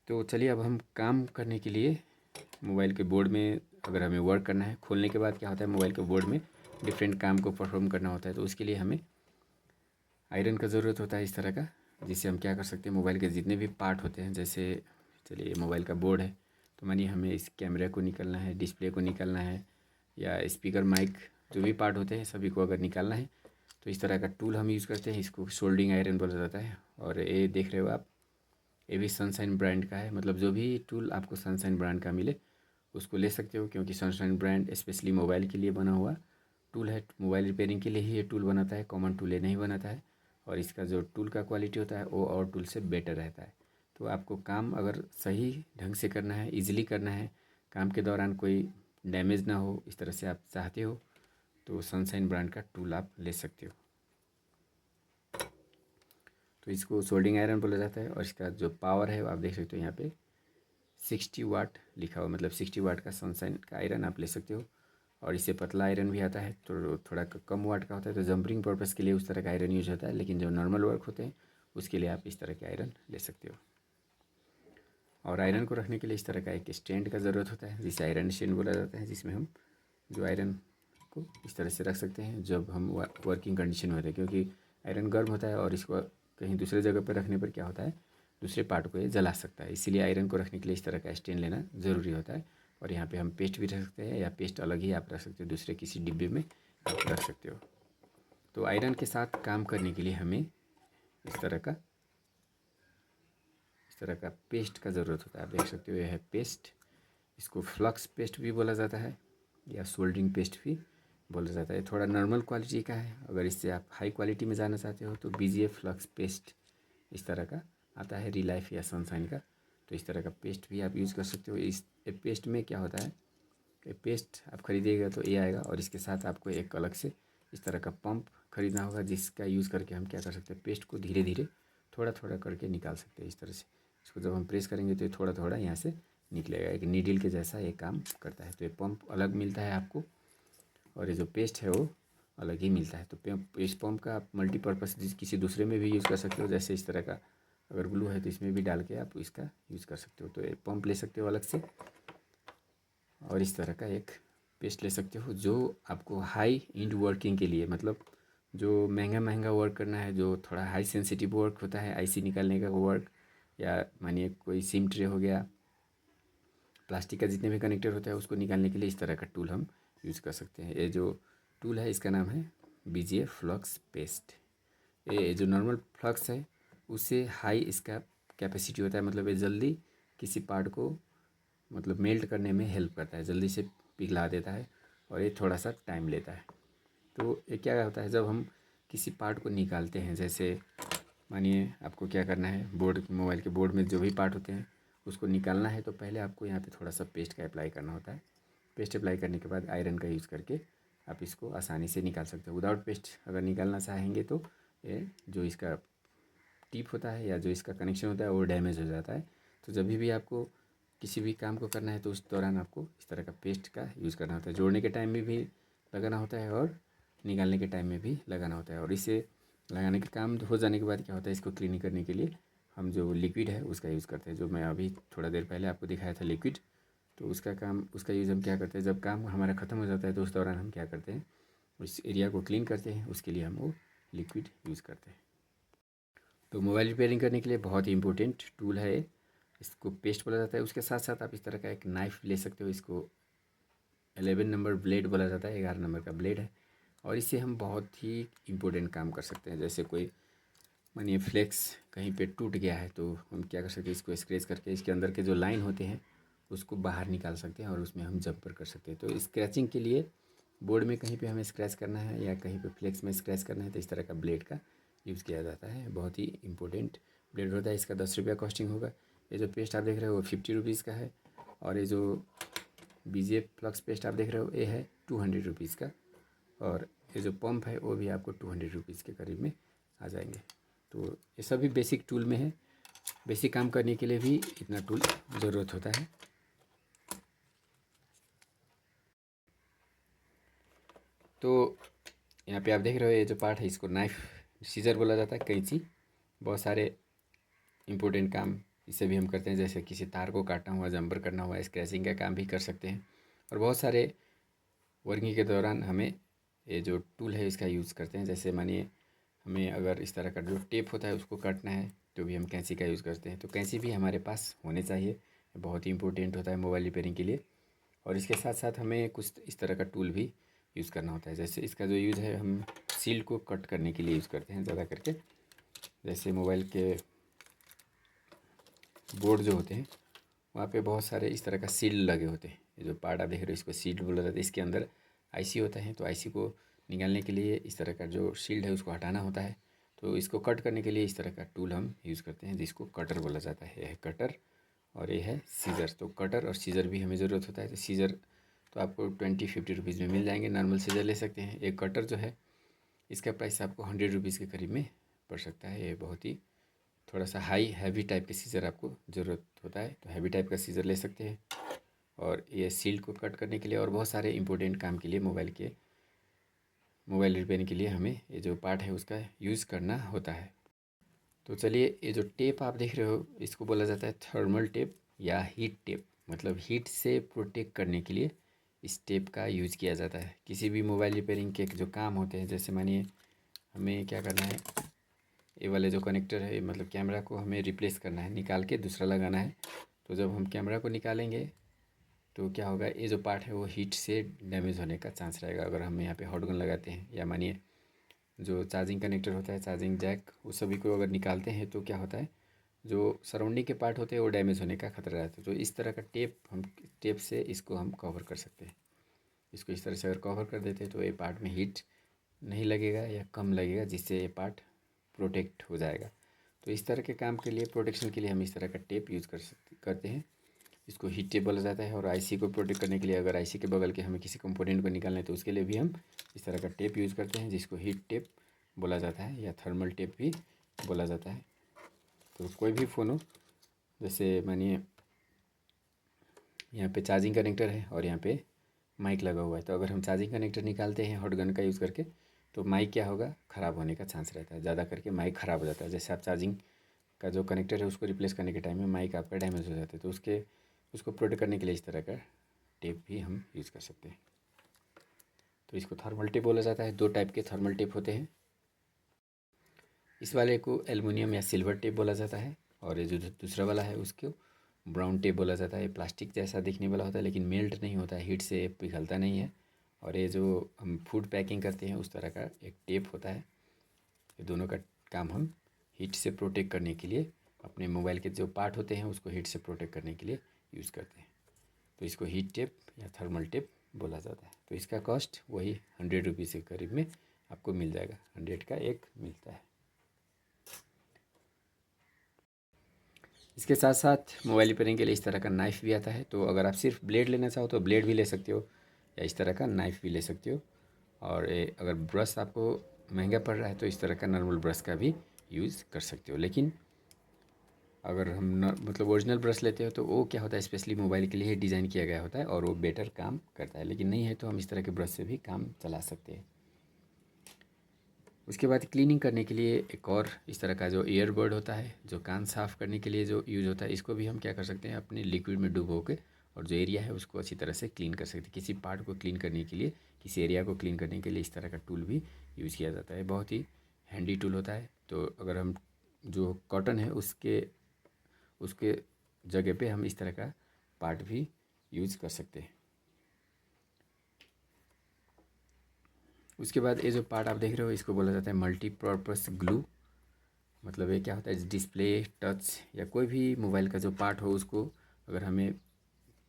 तो चलिए अब हम काम करने के लिए मोबाइल के बोर्ड में अगर हमें वर्क करना है, खोलने के बाद क्या होता है, मोबाइल के बोर्ड में डिफरेंट काम को परफॉर्म करना होता है। तो उसके लिए हमें आयरन का ज़रूरत होता है इस तरह का, जिससे हम क्या कर सकते हैं, मोबाइल के जितने भी पार्ट होते हैं, जैसे चलिए मोबाइल का बोर्ड है, तो मानिए हमें इस कैमरे को निकालना है, डिस्प्ले को निकालना है, या स्पीकर माइक जो भी पार्ट होते हैं सभी को अगर निकालना है तो इस तरह का टूल हम यूज़ करते हैं। इसको सोल्डिंग आयरन बोला जाता है। और ये देख रहे हो आप, ये भी सनशाइन ब्रांड का है। मतलब जो भी टूल आपको सनशाइन ब्रांड का मिले उसको ले सकते हो, क्योंकि सनशाइन ब्रांड स्पेशली मोबाइल के लिए बना हुआ टूल है। मोबाइल रिपेयरिंग के लिए ही ये टूल बनाता है, कॉमन टूल ये नहीं बनाता है। और इसका जो टूल का क्वालिटी होता है वो और टूल से बेटर रहता है। तो आपको काम अगर सही ढंग से करना है, इजीली करना है, काम के दौरान कोई डैमेज ना हो, इस तरह से आप चाहते हो तो सनशाइन ब्रांड का टूल आप ले सकते हो। तो इसको सोल्डिंग आयरन बोला जाता है। और इसका जो पावर है वो आप देख सकते हो यहाँ पे 60 वाट लिखा हुआ, मतलब 60 वाट का सनशाइन का आयरन आप ले सकते हो। और इससे पतला आयरन भी आता है, तो थोड़ा कम वाट का होता है। तो जंपरिंग पर्पज़ के लिए उस तरह का आयरन यूज होता है, लेकिन जो नॉर्मल वर्क होते हैं उसके लिए आप इस तरह के आयरन ले सकते हो। और आयरन को रखने के लिए इस तरह का एक स्टैंड का ज़रूरत होता है, जिसे आयरन स्टैंड बोला जाता है, जिसमें हम जो आयरन को इस तरह से रख सकते हैं जब हम वर्किंग कंडीशन में होते हैं। क्योंकि आयरन गर्म होता है और इसको कहीं दूसरे जगह पर रखने पर क्या होता है, दूसरे पार्ट को ये जला सकता है। इसीलिए आयरन को रखने के लिए इस तरह का स्टैंड लेना ज़रूरी होता है। और यहाँ पे हम पेस्ट भी रख सकते हैं, या पेस्ट अलग ही आप रख सकते हो, दूसरे किसी डिब्बे में आप रख सकते हो। तो आयरन के साथ काम करने के लिए हमें इस तरह का पेस्ट का ज़रूरत होता है। आप देख सकते हो यह है पेस्ट। इसको फ्लक्स पेस्ट भी बोला जाता है या सोल्डरिंग पेस्ट भी बोला जाता है। थोड़ा नॉर्मल क्वालिटी का है। अगर इससे आप हाई क्वालिटी में जाना चाहते हो तो BGF फ्लक्स पेस्ट इस तरह का आता है, रिलाइफ या सनशाइन का। तो इस तरह का पेस्ट भी आप यूज़ कर सकते हो। इस पेस्ट में क्या होता है, ये पेस्ट आप खरीदिएगा तो ये आएगा, और इसके साथ आपको एक अलग से इस तरह का पंप खरीदना होगा, जिसका यूज़ करके हम क्या कर सकते हैं, पेस्ट को धीरे धीरे थोड़ा थोड़ा करके निकाल सकते हैं। इस तरह से इसको जब हम प्रेस करेंगे तो ये थोड़ा थोड़ा यहाँ से निकलेगा, एक नीडल के जैसा ये काम करता है। तो ये पंप अलग मिलता है आपको, और ये जो पेस्ट है वो अलग ही मिलता है। तो इस पंप का आप मल्टीपर्पज़ किसी दूसरे में भी यूज़ कर सकते हो। जैसे इस तरह का अगर ग्लू है तो इसमें भी डाल के आप इसका यूज़ कर सकते हो। तो ये पंप ले सकते हो अलग से, और इस तरह का एक पेस्ट ले सकते हो जो आपको हाई इंड वर्किंग के लिए, मतलब जो महंगा महंगा वर्क करना है, जो थोड़ा हाई सेंसिटिव वर्क होता है, IC निकालने का वर्क, या मानिए कोई सिम ट्रे हो गया, प्लास्टिक का जितने भी कनेक्टर होता है उसको निकालने के लिए इस तरह का टूल हम यूज़ कर सकते हैं। ये जो टूल है इसका नाम है BGF फ्लक्स पेस्ट। ये जो नॉर्मल फ्लक्स है उससे हाई इसका कैपेसिटी होता है, मतलब ये जल्दी किसी पार्ट को मतलब मेल्ट करने में हेल्प करता है, जल्दी से पिघला देता है, और ये थोड़ा सा टाइम लेता है। तो ये क्या होता है, जब हम किसी पार्ट को निकालते हैं, जैसे मानिए आपको क्या करना है, मोबाइल के बोर्ड में जो भी पार्ट होते हैं उसको निकालना है, तो पहले आपको यहाँ पे थोड़ा सा पेस्ट का अप्लाई करना होता है। पेस्ट अप्लाई करने के बाद आयरन का यूज़ करके आप इसको आसानी से निकाल सकते हो। विदाउट पेस्ट अगर निकालना चाहेंगे तो ये जो इसका टिप होता है या जो इसका कनेक्शन होता है वो डैमेज हो जाता है। तो जब भी आपको किसी भी काम को करना है तो उस दौरान आपको इस तरह का पेस्ट का यूज़ करना होता है। जोड़ने के टाइम में भी लगाना होता है और निकालने के टाइम में भी लगाना होता है। और इसे लगाने का काम हो जाने के बाद क्या होता है, इसको क्लीनिंग करने के लिए हम जो लिक्विड है उसका यूज़ करते हैं, जो मैं अभी थोड़ा देर पहले आपको दिखाया था लिक्विड। तो उसका यूज़ हम क्या करते हैं, जब काम हमारा ख़त्म हो जाता है तो उस दौरान हम क्या करते हैं, उस एरिया को क्लीन करते हैं, उसके लिए हम वो लिक्विड यूज़ करते हैं। तो मोबाइल रिपेयरिंग करने के लिए बहुत ही इंपॉर्टेंट टूल है ये। इसको पेस्ट बोला जाता है। उसके साथ साथ आप इस तरह का एक नाइफ़ ले सकते हो। इसको 11 नंबर ब्लेड बोला जाता है, 11 नंबर का ब्लेड है। और इससे हम बहुत ही इम्पोर्टेंट काम कर सकते हैं। जैसे कोई मानिए फ्लेक्स कहीं पे टूट गया है तो हम क्या कर सकते हैं, इसको स्क्रैच करके इसके अंदर के जो लाइन होते हैं उसको बाहर निकाल सकते हैं, और उसमें हम जंपर कर सकते हैं। तो स्क्रैचिंग के लिए बोर्ड में कहीं पे हमें स्क्रैच करना है या कहीं पे फ्लेक्स में स्क्रैच करना है तो इस तरह का ब्लेड का यूज़ किया जाता है। बहुत ही इंपॉर्टेंट ब्लेड होता है। इसका 10 रुपया कॉस्टिंग होगा। ये जो पेस्ट आप देख रहे हो वो 50 रुपीज़ का है, और ये जो BGF फ्लक्स पेस्ट आप देख रहे हो ये है 200 रुपीज़ का, और ये जो पंप है वो भी आपको 200 रुपीज़ के करीब में आ जाएंगे। तो ये सभी बेसिक टूल में है। बेसिक काम करने के लिए भी इतना टूल ज़रूरत होता है। तो यहाँ पे आप देख रहे हो ये जो पार्ट है इसको नाइफ सीजर बोला जाता है, कैंची। बहुत सारे इम्पोर्टेंट काम इससे भी हम करते हैं, जैसे किसी तार को काटना हुआ, जंपर करना हुआ, स्क्रैचिंग का काम भी कर सकते हैं। और बहुत सारे वर्किंग के दौरान हमें ये जो टूल है इसका यूज़ करते हैं। जैसे मानिए हमें अगर इस तरह का जो टेप होता है उसको काटना है तो भी हम कैंची का यूज़ करते हैं। तो कैंची भी हमारे पास होने चाहिए, बहुत ही इंपॉर्टेंट होता है मोबाइल रिपेयरिंग के लिए। और इसके साथ साथ हमें कुछ इस तरह का टूल भी यूज़ करना होता है। जैसे इसका जो यूज़ है, हम सील को कट करने के लिए यूज़ करते हैं ज़्यादा करके। जैसे मोबाइल के बोर्ड जो होते हैं वहाँ पे बहुत सारे इस तरह का सील लगे होते हैं। ये जो पार्ट आप देख रहे हो इसको सील बोला जाता है। इसके अंदर आईसी होता है, तो आईसी को निकालने के लिए इस तरह का जो शील्ड है उसको हटाना होता है। तो इसको कट करने के लिए इस तरह का टूल हम यूज़ करते हैं जिसको कटर बोला जाता है। ये है कटर और ये है सीज़र। तो कटर और सीज़र भी हमें ज़रूरत होता है। तो सीज़र तो आपको 20-50 रुपीज़ में मिल जाएंगे, नॉर्मल सीज़र ले सकते हैं। एक कटर जो है इसका प्राइस आपको 100 रुपीज़ के करीब में पड़ सकता है। ये बहुत ही थोड़ा सा हाई हैवी टाइप के सीज़र आपको ज़रूरत होता है, तो हैवी टाइप का सीज़र ले सकते हैं। और ये सील को कट करने के लिए और बहुत सारे इंपॉर्टेंट काम के लिए मोबाइल रिपेयरिंग के लिए हमें ये जो पार्ट है उसका यूज़ करना होता है। तो चलिए, ये जो टेप आप देख रहे हो इसको बोला जाता है थर्मल टेप या हीट टेप। मतलब हीट से प्रोटेक्ट करने के लिए इस टेप का यूज़ किया जाता है। किसी भी मोबाइल रिपेयरिंग के जो काम होते हैं, जैसे मानिए हमें क्या करना है, ये वाले जो कनेक्टर है मतलब कैमरा को हमें रिप्लेस करना है, निकाल के दूसरा लगाना है। तो जब हम कैमरा को निकालेंगे तो क्या होगा, ये जो पार्ट है वो हीट से डैमेज होने का चांस रहेगा। अगर हम यहाँ पे हॉट गन लगाते हैं या मानिए जो चार्जिंग कनेक्टर होता है, चार्जिंग जैक, उस सभी को अगर निकालते हैं तो क्या होता है, जो सराउंडिंग के पार्ट होते हैं वो डैमेज होने का खतरा रहता है। तो इस तरह का टेप से इसको हम कवर कर सकते हैं। इसको इस तरह से अगर कवर कर देते हैं तो ये पार्ट में हीट नहीं लगेगा या कम लगेगा, जिससे ये पार्ट प्रोटेक्ट हो जाएगा। तो इस तरह के काम के लिए, प्रोटेक्शन के लिए हम इस तरह का टेप यूज़ करते हैं। इसको हीट टेप बोला जाता है। और आईसी को प्रोटेक्ट करने के लिए, अगर आईसी के बगल के हमें किसी कंपोनेंट को निकालना है तो उसके लिए भी हम इस तरह का टेप यूज़ करते हैं, जिसको हीट टेप बोला जाता है या थर्मल टेप भी बोला जाता है। तो कोई भी फ़ोन हो, जैसे मानिए यहाँ पे चार्जिंग कनेक्टर है और यहाँ पे माइक लगा हुआ है, तो अगर हम चार्जिंग कनेक्टर निकालते हैं हॉट गन का यूज़ करके तो माइक क्या होगा, ख़राब होने का चांस रहता है। ज़्यादा करके माइक ख़राब हो जाता है। जैसे आप चार्जिंग का जो कनेक्टर है उसको रिप्लेस करने के टाइम में माइक आपका डैमेज हो जाता है, तो उसको प्रोटेक्ट करने के लिए इस तरह का टेप भी हम यूज़ कर सकते हैं। तो इसको थर्मल टेप बोला जाता है। 2 टाइप के थर्मल टेप होते हैं। इस वाले को एल्युमिनियम या सिल्वर टेप बोला जाता है, और ये जो दूसरा वाला है उसको ब्राउन टेप बोला जाता है। प्लास्टिक जैसा दिखने वाला होता है लेकिन मेल्ट नहीं होता है, हीट से पिघलता नहीं है। और ये जो हम फूड पैकिंग करते हैं उस तरह का एक टेप होता है। ये दोनों का काम हम हीट से प्रोटेक्ट करने के लिए, अपने मोबाइल के जो पार्ट होते हैं उसको हीट से प्रोटेक्ट करने के लिए यूज़ करते हैं। तो इसको हीट टेप या थर्मल टेप बोला जाता है। तो इसका कॉस्ट वही 100 रुपीज़ के करीब में आपको मिल जाएगा। 100 का एक मिलता है। इसके साथ साथ मोबाइल रिपेयरिंग के लिए इस तरह का नाइफ़ भी आता है। तो अगर आप सिर्फ ब्लेड लेना चाहो तो ब्लेड भी ले सकते हो, या इस तरह का नाइफ़ भी ले सकते हो। और अगर ब्रश आपको महंगा पड़ रहा है तो इस तरह का नॉर्मल ब्रश का भी यूज़ कर सकते हो। लेकिन अगर हम मतलब ओरिजिनल ब्रश लेते हो तो वो क्या होता है, स्पेशली मोबाइल के लिए डिज़ाइन किया गया होता है और वो बेटर काम करता है। लेकिन नहीं है तो हम इस तरह के ब्रश से भी काम चला सकते हैं। उसके बाद क्लीनिंग करने के लिए एक और इस तरह का जो ईयरबड होता है, जो कान साफ़ करने के लिए जो यूज़ होता है, इसको भी हम क्या कर सकते हैं, अपने लिक्विड में डुबो के और जो एरिया है उसको अच्छी तरह से क्लीन कर सकते हैं। किसी पार्ट को क्लीन करने के लिए, किसी एरिया को क्लीन करने के लिए इस तरह का टूल भी यूज़ किया जाता है। बहुत ही हैंडी टूल होता है। तो अगर हम जो कॉटन है उसके उसके जगह पे हम इस तरह का पार्ट भी यूज़ कर सकते हैं। उसके बाद ये जो पार्ट आप देख रहे हो इसको बोला जाता है मल्टीपर्पज़ ग्लू। मतलब ये क्या होता है, डिस्प्ले, टच या कोई भी मोबाइल का जो पार्ट हो उसको अगर हमें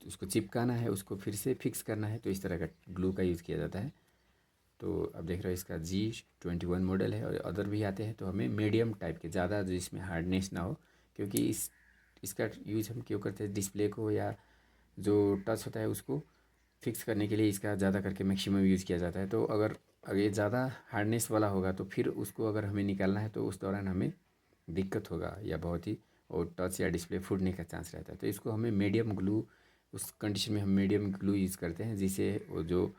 उसको चिपकाना है, उसको फिर से फिक्स करना है, तो इस तरह का ग्लू का यूज़ किया जाता है। तो अब देख रहे हो इसका G21 मॉडल है और अदर भी आते हैं। तो हमें मीडियम टाइप के, ज़्यादा जिसमें हार्डनेस ना हो, क्योंकि इसका यूज़ हम क्यों करते हैं, डिस्प्ले को या जो टच होता है उसको फिक्स करने के लिए इसका ज़्यादा करके मैक्सिमम यूज़ किया जाता है। तो अगर ये ज़्यादा हार्डनेस वाला होगा तो फिर उसको अगर हमें निकालना है तो उस दौरान हमें दिक्कत होगा या बहुत ही और टच या डिस्प्ले फूटने का चांस रहता है। तो इसको हमें मीडियम ग्लू, उस कंडीशन में हम मीडियम ग्लू यूज़ करते हैं, जिससे वो जो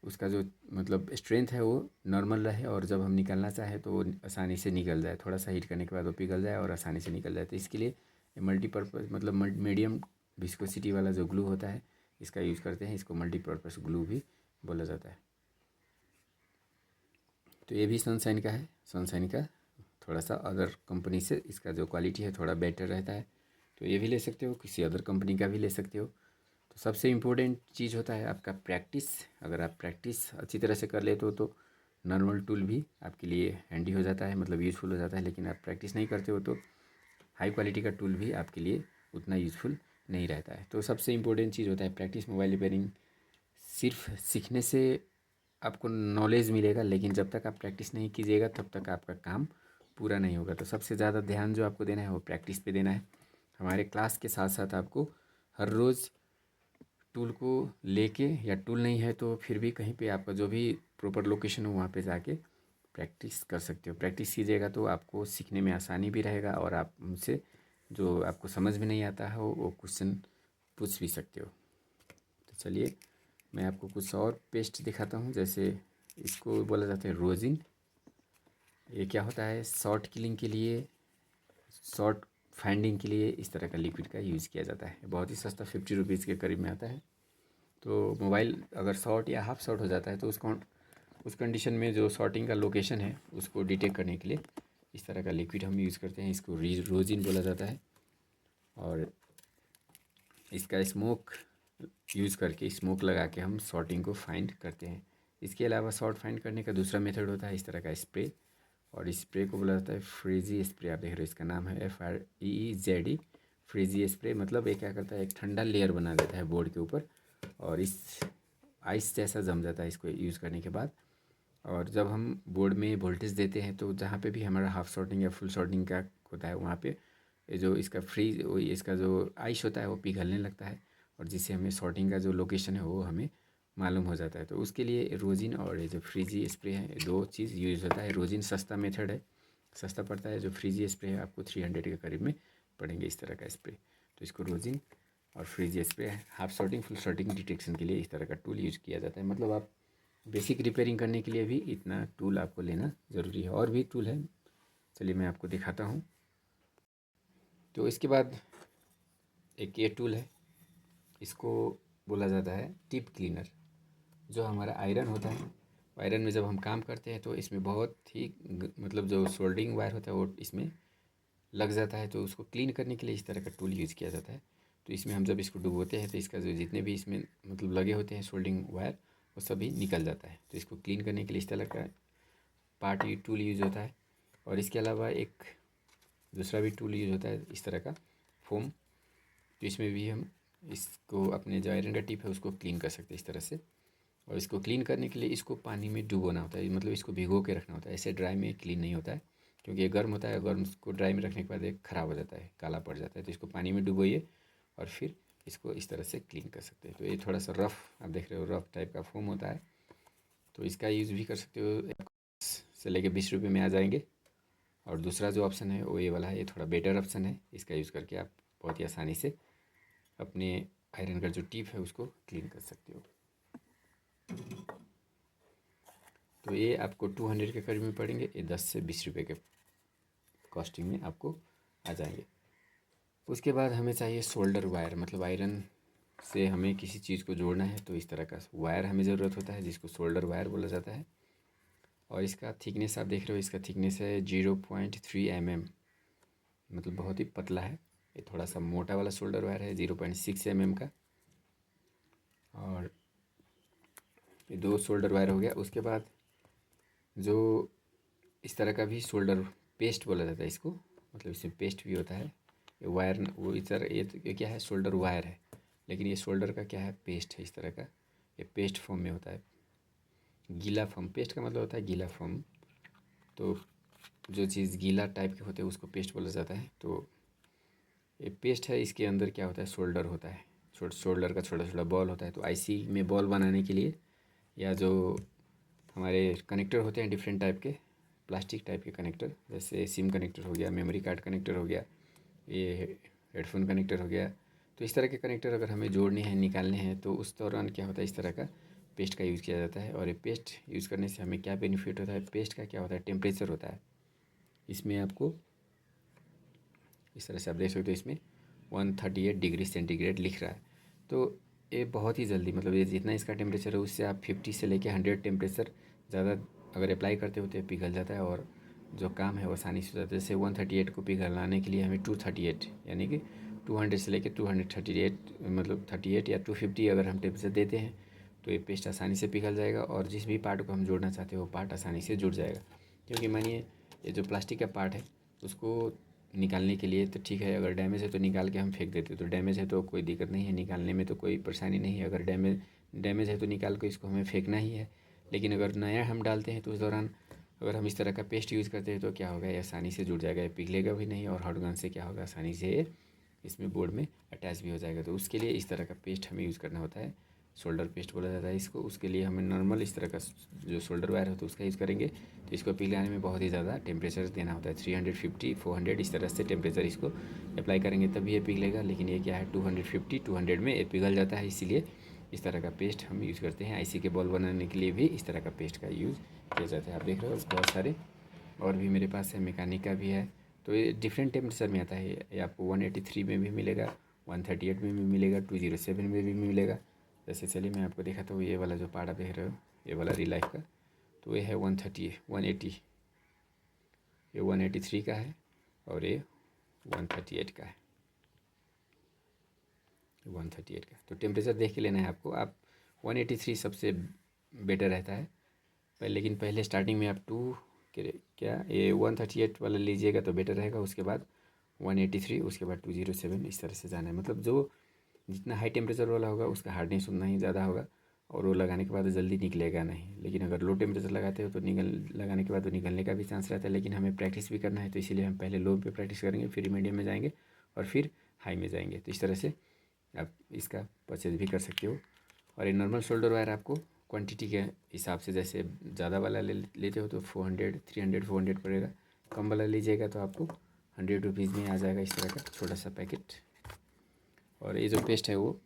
उसका जो मतलब स्ट्रेंथ है वो नॉर्मल रहे और जब हम निकालना चाहें तो वो आसानी से निकल जाए। थोड़ा सा हीट करने के बाद वो पिघल जाए और आसानी से निकल जाए। तो इसके लिए मल्टीपर्पज़ मतलब मीडियम विस्कोसिटी वाला जो ग्लू होता है इसका यूज़ करते हैं। इसको मल्टीपर्पज़ ग्लू भी बोला जाता है। तो ये भी सनशाइन का है। सनशाइन का थोड़ा सा अदर कंपनी से इसका जो क्वालिटी है थोड़ा बेटर रहता है। तो ये भी ले सकते हो, किसी अदर कंपनी का भी ले सकते हो। तो सबसे इम्पोर्टेंट चीज़ होता है आपका प्रैक्टिस। अगर आप प्रैक्टिस अच्छी तरह से कर लेते हो तो नॉर्मल टूल भी आपके लिए हैंडी हो जाता है, मतलब यूज़फुल हो जाता है। लेकिन आप प्रैक्टिस नहीं करते हो तो हाई क्वालिटी का टूल भी आपके लिए उतना यूज़फुल नहीं रहता है। तो सबसे इम्पोर्टेंट चीज़ होता है प्रैक्टिस। मोबाइल रिपेयरिंग सिर्फ सीखने से आपको नॉलेज मिलेगा, लेकिन जब तक आप प्रैक्टिस नहीं कीजिएगा तब तक आपका काम पूरा नहीं होगा। तो सबसे ज़्यादा ध्यान जो आपको देना है वो प्रैक्टिस पे देना है। हमारे क्लास के साथ साथ आपको हर रोज़ टूल को लेके, या टूल नहीं है तो फिर भी कहीं पे आपका जो भी प्रॉपर लोकेशन हो वहाँ पे जाके प्रैक्टिस कर सकते हो। प्रैक्टिस कीजिएगा तो आपको सीखने में आसानी भी रहेगा, और आप उनसे जो आपको समझ में नहीं आता है वो क्वेश्चन पूछ भी सकते हो। तो चलिए मैं आपको कुछ और पेस्ट दिखाता हूँ। जैसे इसको बोला जाता है रोजिन। ये क्या होता है, शॉर्ट किलिंग के लिए, शॉर्ट फाइंडिंग के लिए इस तरह का लिक्विड का यूज़ किया जाता है। बहुत ही सस्ता, 50 रुपीज़ के करीब में आता है। तो मोबाइल अगर शॉर्ट या हाफ शॉर्ट हो जाता है तो उसको उस कंडीशन में जो शॉर्टिंग का लोकेशन है उसको डिटेक्ट करने के लिए इस तरह का लिक्विड हम यूज़ करते हैं। इसको रोजिन बोला जाता है, और इसका स्मोक यूज़ करके, स्मोक लगा के हम शॉर्टिंग को फाइंड करते हैं। इसके अलावा शॉर्ट फाइंड करने का दूसरा मेथड होता है इस तरह का स्प्रे, और इस स्प्रे को बोला जाता है फ्रीजी स्प्रे। आप देख रहे हो इसका नाम है FREEZE फ्रीजी स्प्रे। मतलब ये क्या करता है, एक ठंडा लेयर बना देता है बोर्ड के ऊपर, और इस आइस जैसा जम जाता है इसको यूज़ करने के बाद। और जब हम बोर्ड में वोल्टेज देते हैं तो जहाँ पे भी हमारा हाफ शॉर्टिंग या फुल शॉर्टिंग का होता है वहाँ पे ये जो इसका फ्रीज, इसका जो आइस होता है वो पिघलने लगता है, और जिससे हमें शॉर्टिंग का जो लोकेशन है वो हमें मालूम हो जाता है। तो उसके लिए रोजिन और ये जो फ्रीजी स्प्रे है, ये दो चीज़ यूज़ होता है। रोजिन सस्ता मेथड है, सस्ता पड़ता है। जो फ्रीजी स्प्रे है आपको 300 के करीब में पड़ेंगे इस तरह का स्प्रे। तो इसको रोजिन और freezy spray half shorting full shorting detection के लिए इस तरह का टूल यूज़ किया जाता है। मतलब आप बेसिक रिपेयरिंग करने के लिए भी इतना टूल आपको लेना ज़रूरी है। और भी टूल है, चलिए मैं आपको दिखाता हूँ। तो इसके बाद एक ये टूल है, इसको बोला जाता है टिप क्लीनर। जो हमारा आयरन होता है, आयरन में जब हम काम करते हैं तो इसमें बहुत ही मतलब जो सोल्डरिंग वायर होता है वो इसमें लग जाता है। तो उसको क्लीन करने के लिए इस तरह का टूल यूज़ किया जाता है। तो इसमें हम जब इसको डुबोते हैं तो इसका जो जितने भी इसमें मतलब लगे होते हैं सोल्डरिंग वायर वो सभी निकल जाता है। तो इसको क्लीन करने के लिए इस तरह का पार्ट टूल यूज़ होता है। और इसके अलावा एक दूसरा भी टूल यूज़ होता है इस तरह का फोम। तो इसमें भी हम इसको अपने जो आयरन का टिप है उसको क्लीन कर सकते हैं इस तरह से। और इसको क्लीन करने के लिए इसको पानी में डुबोना होता है, मतलब इसको भिगो के रखना होता है। ऐसे ड्राई में क्लीन नहीं होता है, क्योंकि ये गर्म होता है। गर्म को ड्राई में रखने के बाद ये ख़राब हो जाता है, काला पड़ जाता है। तो इसको पानी में डुबोइए और फिर इसको इस तरह से क्लीन कर सकते हैं। तो ये थोड़ा सा रफ़, आप देख रहे हो रफ़ टाइप का फोम होता है। तो इसका यूज़ भी कर सकते हो, से लेके 20 रुपये में आ जाएंगे। और दूसरा जो ऑप्शन है वो ये वाला है, ये थोड़ा बेटर ऑप्शन है। इसका यूज़ करके आप बहुत ही आसानी से अपने आयरन का जो टिप है उसको क्लीन कर सकते हो। तो ये आपको 200 के करीब में पड़ेंगे। ये 10 से 20 रुपये के कॉस्टिंग में आपको आ जाएंगे। उसके बाद हमें चाहिए शोल्डर वायर, मतलब आयरन से हमें किसी चीज़ को जोड़ना है तो इस तरह का वायर हमें ज़रूरत होता है, जिसको शोल्डर वायर बोला जाता है। और इसका थिकनेस आप देख रहे हो, इसका थिकनेस है 0.3 mm, मतलब बहुत ही पतला है। ये थोड़ा सा मोटा वाला शोल्डर वायर है 0.6 mm का। और ये दो शोल्डर वायर हो गया। उसके बाद जो इस तरह का भी शोल्डर पेस्ट बोला जाता है इसको, मतलब इसमें पेस्ट भी होता है। ये वायर वो इस तरह, ये क्या है, शोल्डर वायर है, लेकिन ये शोल्डर का क्या है, पेस्ट है इस तरह का। ये पेस्ट फॉर्म में होता है, गीला फॉर्म। पेस्ट का मतलब होता है गीला फॉर्म। तो जो चीज़ गीला टाइप के होते हैं उसको पेस्ट बोला जाता है। तो ये पेस्ट है, इसके अंदर क्या होता है, शोल्डर होता है। शोल्डर का छोटा छोटा बॉल होता है। तो आईसी में बॉल बनाने के लिए, या जो हमारे कनेक्टर होते हैं डिफरेंट टाइप के, प्लास्टिक टाइप के कनेक्टर, जैसे सिम कनेक्टर हो गया, मेमोरी कार्ड कनेक्टर हो गया, ये हेडफोन कनेक्टर हो गया। तो इस तरह के कनेक्टर अगर हमें जोड़ने हैं, निकालने हैं, तो उस दौरान क्या होता है, इस तरह का पेस्ट का यूज़ किया जाता है। और ये पेस्ट यूज़ करने से हमें क्या बेनिफिट होता है, पेस्ट का क्या होता है, टेम्परेचर होता है। इसमें आपको इस तरह से आप देख सकते हो, इसमें 138 डिग्री सेंटीग्रेड लिख रहा है। तो ये बहुत ही जल्दी, मतलब ये जितना इसका टेम्परेचर है उससे आप 50 से लेके 100 टेम्परेचर ज़्यादा अगर अप्लाई करते होते हैं पिघल जाता है, और जो काम है वो आसानी से हो जाता है। जैसे 138 को पिघलाने के लिए हमें 238 यानी कि 200 से लेकर 238 मतलब 38 या 250 अगर हम टेम्परेचर देते हैं तो ये पेस्ट आसानी से पिघल जाएगा और जिस भी पार्ट को हम जोड़ना चाहते हैं वो पार्ट आसानी से जुड़ जाएगा। क्योंकि मानिए ये जो प्लास्टिक का पार्ट है उसको निकालने के लिए तो ठीक है, अगर डैमेज है तो निकाल के हम फेंक देते हैं, तो डैमेज है तो कोई दिक्कत नहीं है, निकालने में तो कोई परेशानी नहीं है। अगर डैमेज है तो निकाल के इसको हमें फेंकना ही है। लेकिन अगर नया हम डालते हैं तो उस दौरान अगर हम इस तरह का पेस्ट यूज़ करते हैं तो क्या होगा, ये आसानी से जुड़ जाएगा, ये पिघलेगा भी नहीं और हॉट गन से क्या होगा, आसानी से ये इसमें बोर्ड में अटैच भी हो जाएगा। तो उसके लिए इस तरह का पेस्ट हमें यूज़ करना होता है, शोल्डर पेस्ट बोला जाता है इसको। उसके लिए हमें नॉर्मल इस तरह का जो शोल्डर वायर होता है उसका यूज़ करेंगे। तो इसको पिघलाने में बहुत ही ज़्यादा टेम्परेचर देना होता है, 350 400 इस तरह से टेम्परेचर इसको अप्लाई करेंगे तभी ये पिघलेगा। लेकिन ये क्या है 250 200 में ये पिघल जाता है, इसीलिए इस तरह का पेस्ट हम यूज़ करते हैं। आईसी के बॉल बनाने के लिए भी इस तरह का पेस्ट का यूज़ किया जाता है। आप देख रहे हो बहुत सारे और भी मेरे पास है, मैकेनिक का भी है। तो ये डिफरेंट टेम्परेचर में आता है, ये आपको 183 में भी मिलेगा, 138 में भी मिलेगा, 207 में भी मिलेगा। जैसे चलिए मैं आपको दिखाता हूँ, ये वाला जो पार्ट आप देख रहे हो ये वाला रियल लाइफ का, तो ये है 130 180, ये 183 का है और ये 138 का है, 138 का। तो टेम्परेचर देख के लेना है आपको। आप 183 सबसे बेटर रहता है पहले, लेकिन पहले स्टार्टिंग में आप क्या ये 138 वाला लीजिएगा तो बेटर रहेगा। उसके बाद 183, उसके बाद 207 इस तरह से जाना है। मतलब जो जितना हाई टेम्परेचर वाला होगा उसका हार्डनेस उतना ही ज़्यादा होगा और वो लगाने के बाद जल्दी निकलेगा नहीं। लेकिन अगर लो टेम्परेचर लगाते हो तो लगाने के बाद तो निकलने का भी चांस रहता है। लेकिन हमें प्रैक्टिस भी करना है तो इसीलिए हम पहले लो पे प्रैक्टिस करेंगे, फिर मीडियम में जाएंगे और फिर हाई में जाएंगे। तो इस तरह से आप इसका परचेज भी कर सकते हो। और ये नॉर्मल शोल्डर वायर आपको क्वांटिटी के हिसाब से, जैसे ज़्यादा वाला लेते हो तो 400 300 400 पड़ेगा, कम वाला लीजिएगा तो आपको 100 रुपीज़ में आ जाएगा इस तरह का छोटा सा पैकेट। और ये जो पेस्ट है वो,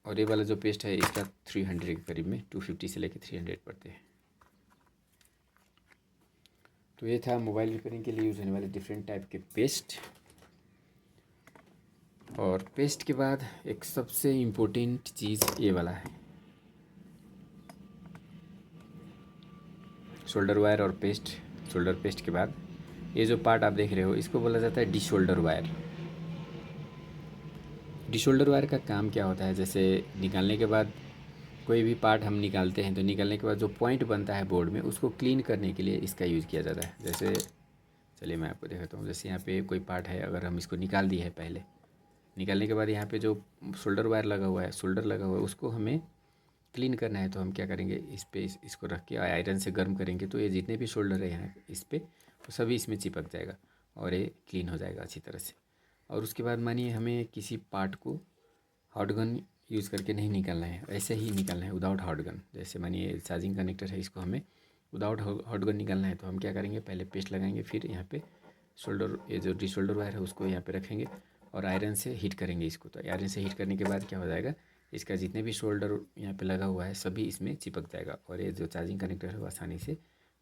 और ये वाला जो पेस्ट है इसका 300 के करीब में, 250 से लेकर 300 पड़ते हैं। तो ये था मोबाइल रिपेयरिंग के लिए यूज़ होने वाले डिफरेंट टाइप के पेस्ट। और पेस्ट के बाद एक सबसे इम्पोर्टेंट चीज़ ये वाला है, शोल्डर वायर और पेस्ट। शोल्डर पेस्ट के बाद ये जो पार्ट आप देख रहे हो इसको बोला जाता है D shoulder wire. D shoulder wire का काम क्या होता है, जैसे निकालने के बाद कोई भी पार्ट हम निकालते हैं तो निकालने के बाद जो पॉइंट बनता है बोर्ड में उसको क्लीन करने के लिए इसका यूज़ किया जाता है। जैसे चलिए मैं आपको दिखाता हूँ, जैसे यहाँ पे कोई पार्ट है, अगर हम इसको निकाल दिए है, पहले निकालने के बाद यहाँ पे जो शोल्डर वायर लगा हुआ है, शोल्डर लगा हुआ है, उसको हमें क्लीन करना है। तो हम क्या करेंगे, इस पे इसको रख के आयरन से गर्म करेंगे तो ये जितने भी शोल्डर है यहाँ इस पर वो सभी इसमें चिपक जाएगा और ये क्लीन हो जाएगा अच्छी तरह से। और उसके बाद मानिए हमें किसी पार्ट को हॉट गन यूज़ करके नहीं निकालना है, ऐसे ही निकालना है विदाउट हॉट गन। जैसे मानिए चार्जिंग कनेक्टर है, इसको हमें विदाउट हॉट गन निकालना है तो हम क्या करेंगे, पहले पेस्ट लगाएंगे, फिर यहाँ पे शोल्डर, ये जो डी शोल्डर वायर है उसको यहाँ पे रखेंगे और आयरन से हीट करेंगे इसको। तो आयरन से हीट करने के बाद क्या हो जाएगा, इसका जितने भी शोल्डर यहाँ पे लगा हुआ है सभी इसमें चिपक जाएगा और ये जो चार्जिंग कनेक्टर है वो आसानी से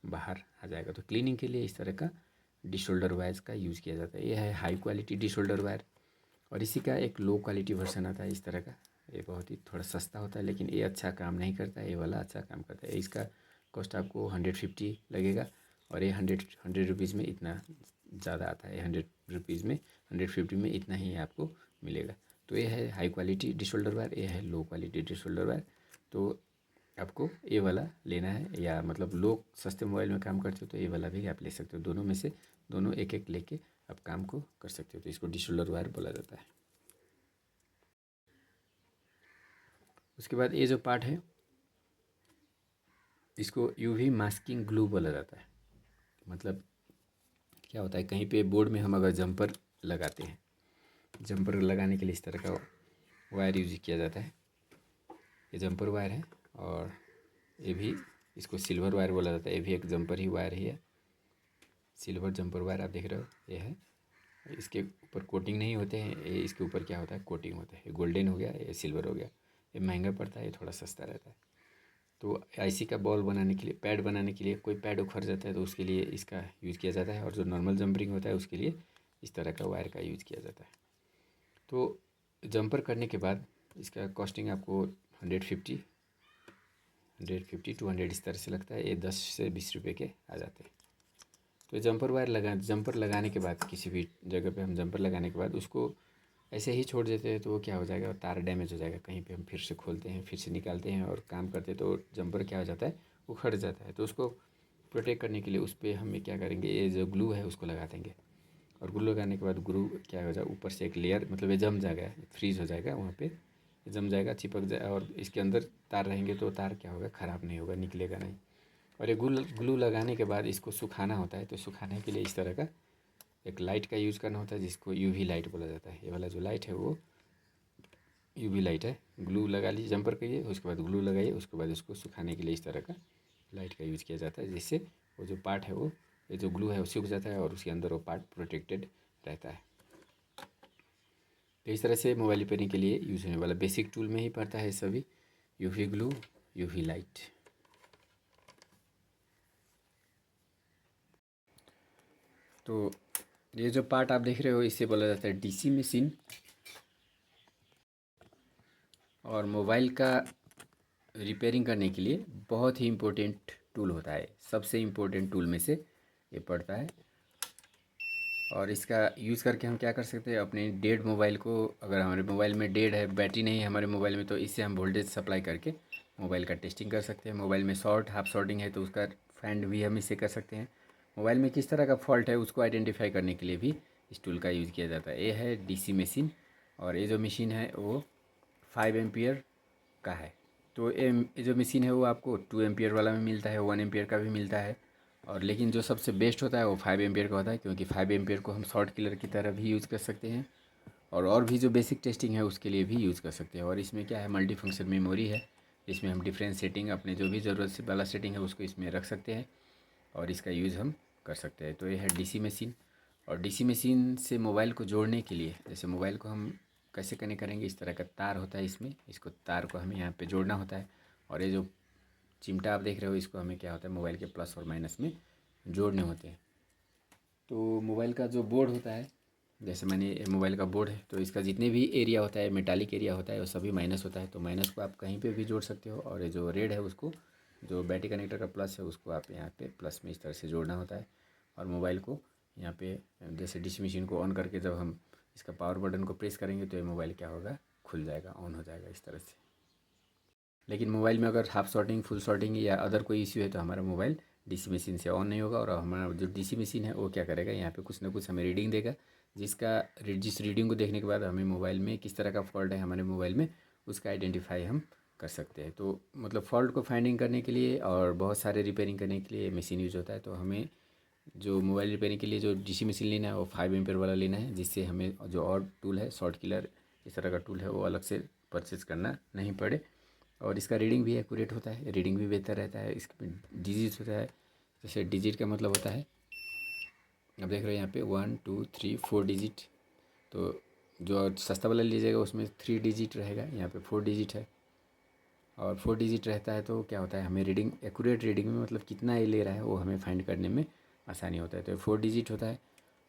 बाहर आ जाएगा। तो क्लीनिंग के लिए इस तरह का डी शोल्डर वायर का यूज़ किया जाता है। ये है high quality D shoulder wire. और इसी का एक लो क्वालिटी वर्जन आता है इस तरह का, ये बहुत ही थोड़ा सस्ता होता है लेकिन ये अच्छा काम नहीं करता है, ये वाला अच्छा काम करता है। इसका कॉस्ट आपको 150 लगेगा और ये 100 रुपीज़ में इतना ज़्यादा आता है। 100 रुपीज़ में 150 में इतना ही आपको मिलेगा। तो ये है high quality D shoulder wire, ये है low quality D shoulder wire. तो आपको ये वाला लेना है, या मतलब लो सस्ते मोबाइल में काम करते हो तो ये वाला भी आप ले सकते हो। दोनों में से दोनों एक एक लेके आप काम को कर सकते हो। तो इसको डी शोल्डर वायर बोला जाता है। उसके बाद ये जो पार्ट है इसको यूवी मास्किंग ग्लू बोला जाता है। मतलब क्या होता है, कहीं पे बोर्ड में हम अगर जंपर लगाते हैं, जंपर लगाने के लिए इस तरह का वायर यूज किया जाता है। ये जंपर वायर है और ये भी, इसको सिल्वर वायर बोला जाता है। ये भी एक जंपर ही वायर ही है, सिल्वर जंपर वायर आप देख रहे हो ये है। इसके ऊपर कोटिंग नहीं होते हैं, ये इसके ऊपर क्या होता है, कोटिंग होता है। ये गोल्डन हो गया, ये सिल्वर हो गया। ये महंगा पड़ता है, ये थोड़ा सस्ता रहता है। तो आईसी का बॉल बनाने के लिए, पैड बनाने के लिए, कोई पैड उखड़ जाता है तो उसके लिए इसका यूज़ किया जाता है। और जो नॉर्मल जंपरिंग होता है उसके लिए इस तरह का वायर का यूज़ किया जाता है। तो जंपर करने के बाद इसका कॉस्टिंग आपको 150 200 इस तरह से लगता है। ये 10 से 20 रुपये के आ जाते हैं। तो जंपर लगाने के बाद, किसी भी जगह पे हम जंपर लगाने के बाद उसको ऐसे ही छोड़ देते हैं तो वो क्या हो जाएगा, तार डैमेज हो जाएगा। कहीं पे हम फिर से खोलते हैं, फिर से निकालते हैं और काम करते हैं तो जंपर क्या हो जाता है, उखड़ जाता है। तो उसको प्रोटेक्ट करने के लिए उस पर हम क्या करेंगे, ये जो ग्लू है उसको लगा देंगे। और ग्लू लगाने के बाद ग्लू क्या हो जाए, ऊपर से एक लेयर, मतलब ये जम जाएगा, फ्रीज हो जाएगा, वहाँ पे जम जाएगा, चिपक जाए। और इसके अंदर तार रहेंगे तो तार क्या होगा, ख़राब नहीं होगा, निकलेगा नहीं। और ये ग्लू लगाने के बाद इसको सुखाना होता है। तो सुखाने के लिए इस तरह का एक लाइट का यूज़ करना होता है, जिसको यूवी लाइट बोला जाता है। ये वाला जो लाइट है वो यूवी लाइट है। ग्लू लगा लीजिए जंपर के लिए, उसके बाद ग्लू लगाइए, उसके बाद इसको सुखाने के लिए इस तरह का लाइट का यूज़ किया जाता है, जिससे वो जो पार्ट है, वो ये जो ग्लू है वो सूख जाता है और उसके अंदर वो पार्ट प्रोटेक्टेड रहता है। तो इस तरह से मोबाइल रिपेयरिंग के लिए यूज़ होने वाला बेसिक टूल में ही पड़ता है सभी, यूवी ग्लू, यूवी लाइट। तो ये जो पार्ट आप देख रहे हो इसे बोला जाता है डीसी मशीन। और मोबाइल का रिपेयरिंग करने के लिए बहुत ही इम्पोर्टेंट टूल होता है, सबसे इम्पोर्टेंट टूल में से ये पड़ता है। और इसका यूज़ करके हम क्या कर सकते हैं, अपने डेड मोबाइल को, अगर हमारे मोबाइल में डेड है, बैटरी नहीं है हमारे मोबाइल में, तो इससे हम वोल्टेज सप्लाई करके मोबाइल का टेस्टिंग कर सकते हैं। मोबाइल में शॉर्ट हाफ शॉर्टिंग है तो उसका फाइंड भी हम इससे कर सकते हैं। मोबाइल में किस तरह का फॉल्ट है उसको आइडेंटिफाई करने के लिए भी इस टूल का यूज़ किया जाता है। ये है डीसी मशीन, और ये जो मशीन है वो 5 एम्पियर का है। तो ये जो मशीन है वो आपको 2 एम्पियर वाला भी मिलता है, 1 एम्पियर का भी मिलता है। और लेकिन जो सबसे बेस्ट होता है वो 5 एम्पियर का होता है, क्योंकि 5 एम्पियर को हम शॉर्ट किलर की तरह भी यूज़ कर सकते हैं, और भी जो बेसिक टेस्टिंग है उसके लिए भी यूज़ कर सकते हैं। और इसमें क्या है, मल्टी फंक्शन मेमोरी है, इसमें हम डिफरेंट सेटिंग, अपने जो भी ज़रूरत से वाला सेटिंग है उसको इसमें रख सकते हैं और इसका यूज़ हम कर सकते हैं। तो ये है डीसी मशीन। और डीसी मशीन से मोबाइल को जोड़ने के लिए, जैसे मोबाइल को हम कैसे कनेक्ट करेंगे, इस तरह का तार होता है इसमें, इसको तार को हमें यहाँ पे जोड़ना होता है। और ये जो चिमटा आप देख रहे हो इसको हमें क्या होता है, मोबाइल के प्लस और माइनस में जोड़ने होते हैं। तो मोबाइल का जो बोर्ड होता है, जैसे मैंने मोबाइल का बोर्ड है तो इसका जितने भी एरिया होता है, मेटालिक एरिया होता है, वो सभी माइनस होता है। तो माइनस को आप कहीं पे भी जोड़ सकते हो, और ये जो रेड है उसको, जो बैटरी कनेक्टर का प्लस है, उसको आप यहाँ पे प्लस में इस तरह से जोड़ना होता है। और मोबाइल को यहाँ पे, जैसे डीसी मशीन को ऑन करके जब हम इसका पावर बटन को प्रेस करेंगे तो ये मोबाइल क्या होगा, खुल जाएगा, ऑन हो जाएगा इस तरह से। लेकिन मोबाइल में अगर हाफ शॉर्टिंग, फुल शॉर्टिंग या अदर कोई इश्यू है तो हमारा मोबाइल डीसी मशीन से ऑन नहीं होगा। और हमारा जो डीसी मशीन है वो क्या करेगा, यहाँ पे कुछ ना कुछ हमें रीडिंग देगा, जिस रीडिंग को देखने के बाद हमें मोबाइल में किस तरह का फॉल्ट है हमारे मोबाइल में, उसका आइडेंटिफाई हम कर सकते हैं। तो मतलब फॉल्ट को फाइंडिंग करने के लिए और बहुत सारे रिपेयरिंग करने के लिए मशीन यूज होता है। तो हमें जो मोबाइल रिपेयरिंग के लिए जो डीसी मशीन लेना है वो 5 एम्पियर वाला लेना है, जिससे हमें जो और टूल है, शॉर्ट किलर इस तरह का टूल है, वो अलग से परचेज़ करना नहीं पड़े। और इसका रीडिंग भी एक्यूरेट होता है, रीडिंग भी बेहतर रहता है। इसमें डिजिट होता है, जैसे डिजिट का मतलब होता है, आप देख रहे हैं यहाँ पे 1 2 3 4 डिजिट। तो जो सस्ता वाला लीजिएगा उसमें 3 डिजिट रहेगा, यहाँ पे 4 डिजिट है। और 4 डिजिट रहता है तो क्या होता है, हमें रीडिंग, एक्यूरेट रीडिंग में मतलब कितना ये ले रहा है वो हमें फाइंड करने में आसानी होता है। तो 4 डिजिट होता है।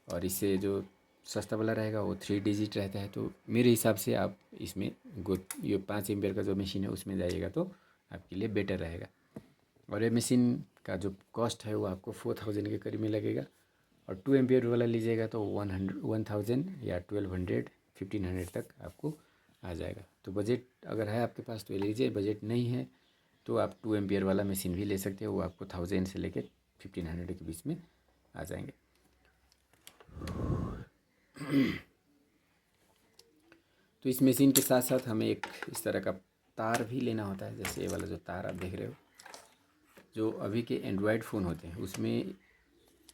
और इससे जो सस्ता वाला रहेगा वो 3 डिजिट रहता है। तो मेरे हिसाब से आप इसमें ये 5 एम्पियर का जो मशीन है उसमें जाइएगा तो आपके लिए बेटर रहेगा। और ये मशीन का जो कॉस्ट है वो आपको 4000 के करीब में लगेगा। और 2 एम्पियर वाला लीजिएगा तो 1000 या 1200 1500 तक आपको आ जाएगा। तो बजट अगर है आपके पास तो ले लीजिए, बजट नहीं है तो आप 2 एम्पियर वाला मशीन भी ले सकते हो, वो आपको 1000 से लेकर 1500 के बीच में आ जाएंगे। तो इस मशीन के साथ साथ हमें एक इस तरह का तार भी लेना होता है, जैसे ये वाला जो तार आप देख रहे हो, जो अभी के एंड्रॉयड फ़ोन होते हैं उसमें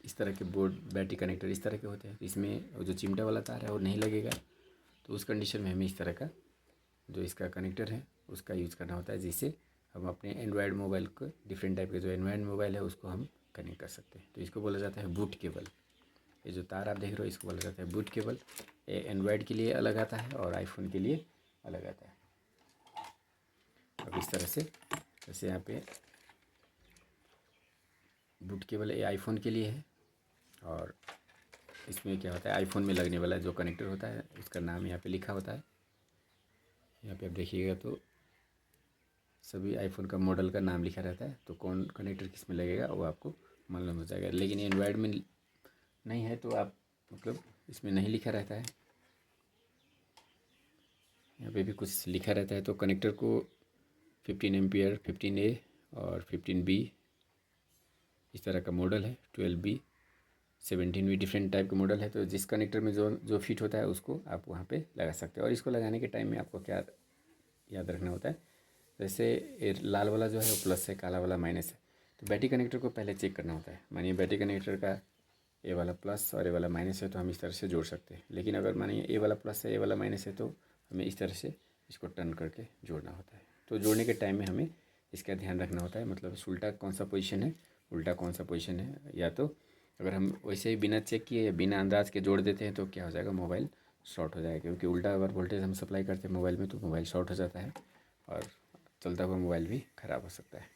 इस तरह के बोर्ड, बैटरी कनेक्टर इस तरह के होते हैं। इसमें जो चिमटा वाला तार है वो नहीं लगेगा। तो उस कंडीशन में हमें इस तरह का जो इसका कनेक्टर है उसका यूज़ करना होता है, जिससे हम अपने एंड्रॉयड मोबाइल को, डिफरेंट टाइप के जो एंड्रॉयड मोबाइल है उसको हम कनेक्ट कर सकते हैं। तो इसको बोला जाता है बूट केबल। ये जो तार आप देख रहे हो इसको बोला जाता है बूट केबल। ये एंड्रॉयड के लिए अलग आता है और आईफोन के लिए अलग आता है। अब इस तरह से, जैसे यहाँ पे बूट केबल ये आईफोन के लिए है, और इसमें क्या होता है, आईफोन में लगने वाला जो कनेक्टर होता है उसका नाम यहाँ पे लिखा होता है। यहाँ पे आप देखिएगा तो सभी आईफोन का मॉडल का नाम लिखा रहता है, तो कौन कनेक्टर किस में लगेगा वो आपको मालूम हो जाएगा। लेकिन एंड्रॉयड में नहीं है तो आप, मतलब इसमें नहीं लिखा रहता है। यहाँ पे भी कुछ लिखा रहता है। तो कनेक्टर को 15 एम्पियर, 15A और 15B इस तरह का मॉडल है। 12B, 17 भी डिफरेंट टाइप के मॉडल है। तो जिस कनेक्टर में जो जो फिट होता है उसको आप वहाँ पे लगा सकते हो। और इसको लगाने के टाइम में आपको क्या याद रखना होता है, जैसे ये लाल वाला जो है वो प्लस है, काला वाला माइनस है। तो बैटरी कनेक्टर को पहले चेक करना होता है। मानिए बैटरी कनेक्टर का ए वाला प्लस और ए वाला माइनस है तो हम इस तरह से जोड़ सकते हैं। लेकिन अगर मानिए ए वाला प्लस है, ए वाला माइनस है, तो हमें इस तरह से इसको टर्न करके जोड़ना होता है। तो जोड़ने के टाइम में हमें इसका ध्यान रखना होता है, मतलब उल्टा कौन सा पोजीशन है, उल्टा कौन सा पोजीशन है। या तो अगर हम वैसे ही बिना चेक किए या बिना अंदाज के जोड़ देते हैं तो क्या हो जाएगा, मोबाइल शॉर्ट हो जाएगा। क्योंकि उल्टा अगर वोल्टेज हम सप्लाई करते हैं मोबाइल में तो मोबाइल शॉर्ट हो जाता है और चलता हुआ मोबाइल भी ख़राब हो सकता है।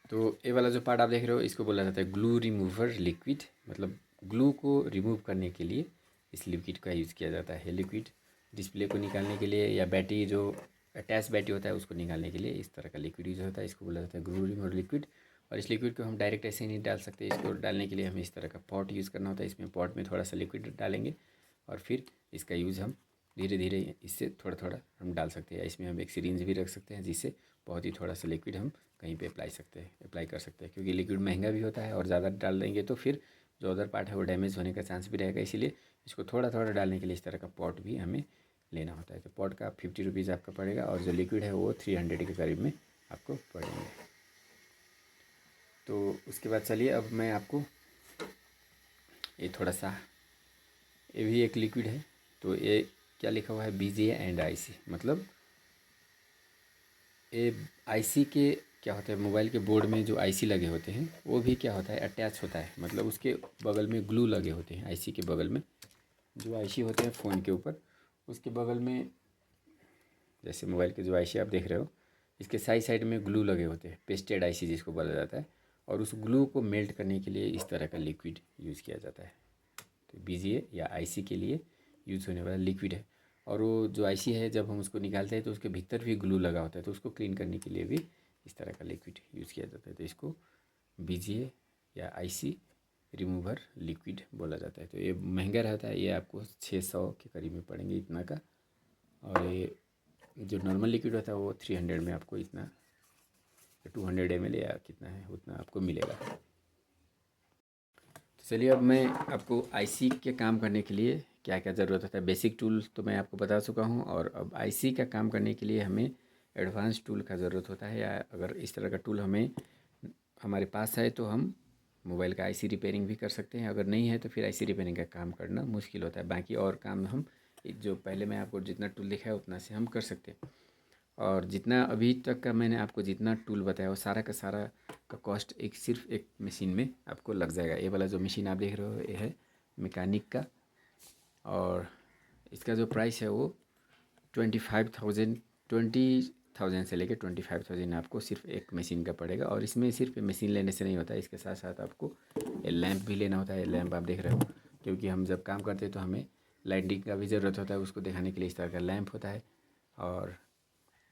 तो ये वाला जो पार्ट आप देख रहे हो इसको बोला जाता है ग्लू रिमूवर लिक्विड। मतलब ग्लू को रिमूव करने के लिए इस लिक्विड का यूज़ किया जाता है। लिक्विड डिस्प्ले को निकालने के लिए या बैटरी जो अटैच बैटरी होता है उसको निकालने के लिए इस तरह का लिक्विड यूज़ होता है। इसको बोला जाता है ग्लू रिमूवर लिक्विड। और इस लिक्विड को हम डायरेक्ट ऐसे नहीं डाल सकते। इसको डालने के लिए हमें इस तरह का पॉट यूज़ करना होता है। इसमें पॉट में थोड़ा सा लिक्विड डालेंगे और फिर इसका यूज़ हम धीरे धीरे इससे थोड़ा थोड़ा हम डाल सकते हैं। इसमें हम एक सिरिंज भी रख सकते हैं जिससे बहुत ही थोड़ा सा लिक्विड हम कहीं पे अप्लाई कर सकते हैं। क्योंकि लिक्विड महंगा भी होता है और ज़्यादा डाल देंगे तो फिर जो अदर पार्ट है वो डैमेज होने का चांस भी रहेगा। इसीलिए इसको थोड़ा थोड़ा डालने के लिए इस तरह का पॉट भी हमें लेना होता है। तो पॉट का 50 रुपीज़ आपका पड़ेगा और जो लिक्विड है वो 300 के करीब में आपको पड़ेंगे। तो उसके बाद चलिए अब मैं आपको ये थोड़ा सा, ये भी एक लिक्विड है। तो ये क्या लिखा हुआ है, BGA एंड IC। मतलब ये IC के क्या होता है, मोबाइल के बोर्ड में जो IC लगे होते हैं वो भी क्या होता है, अटैच होता है। मतलब उसके बगल में ग्लू लगे होते हैं। IC के बगल में जो IC होते हैं फ़ोन के ऊपर, उसके बगल में जैसे मोबाइल के जो IC आप देख रहे हो इसके साइड साइड में ग्लू लगे होते हैं, पेस्टेड IC जिसको बोला जाता है। और उस ग्लू को मेल्ट करने के लिए इस तरह का लिक्विड यूज़ किया जाता है। तो BGA या IC के लिए यूज़ होने वाला लिक्विड है। और वो जो IC है जब हम उसको निकालते हैं तो उसके भीतर भी ग्लू लगा होता है। तो उसको क्लीन करने के लिए भी इस तरह का लिक्विड यूज़ किया जाता है। तो इसको BGA या IC रिमूवर लिक्विड बोला जाता है। तो ये महंगा रहता है, ये आपको 600 के करीब में पड़ेंगे इतना का। और ये जो नॉर्मल लिक्विड होता है वो 300 में आपको इतना 200 ml या कितना है उतना आपको मिलेगा। तो चलिए अब मैं आपको IC के काम करने के लिए क्या क्या ज़रूरत होता है, बेसिक टूल तो मैं आपको बता चुका हूँ। और अब IC का काम करने के लिए हमें एडवांस टूल का ज़रूरत होता है। या अगर इस तरह का टूल हमें हमारे पास है तो हम मोबाइल का IC रिपेयरिंग भी कर सकते हैं। अगर नहीं है तो फिर IC रिपेयरिंग का काम करना मुश्किल होता है। बाकी और काम हम जो पहले मैं आपको जितना टूल दिखाया उतना से हम कर सकते हैं। और जितना अभी तक का मैंने आपको जितना टूल बताया वो सारा का सारा का कॉस्ट एक सिर्फ एक मशीन में आपको लग जाएगा। ये वाला जो मशीन आप देख रहे हो ये है मैकेनिक का, और इसका जो प्राइस है वो 20,000 से लेकर 25,000 आपको सिर्फ एक मशीन का पड़ेगा। और इसमें सिर्फ मशीन लेने से नहीं होता है, इसके साथ साथ आपको ये लैंप भी लेना होता है। लैंप आप देख रहे हो, क्योंकि हम जब काम करते हैं तो हमें लाइटिंग का भी ज़रूरत होता है, उसको दिखाने के लिए इस तरह का लैंप होता है। और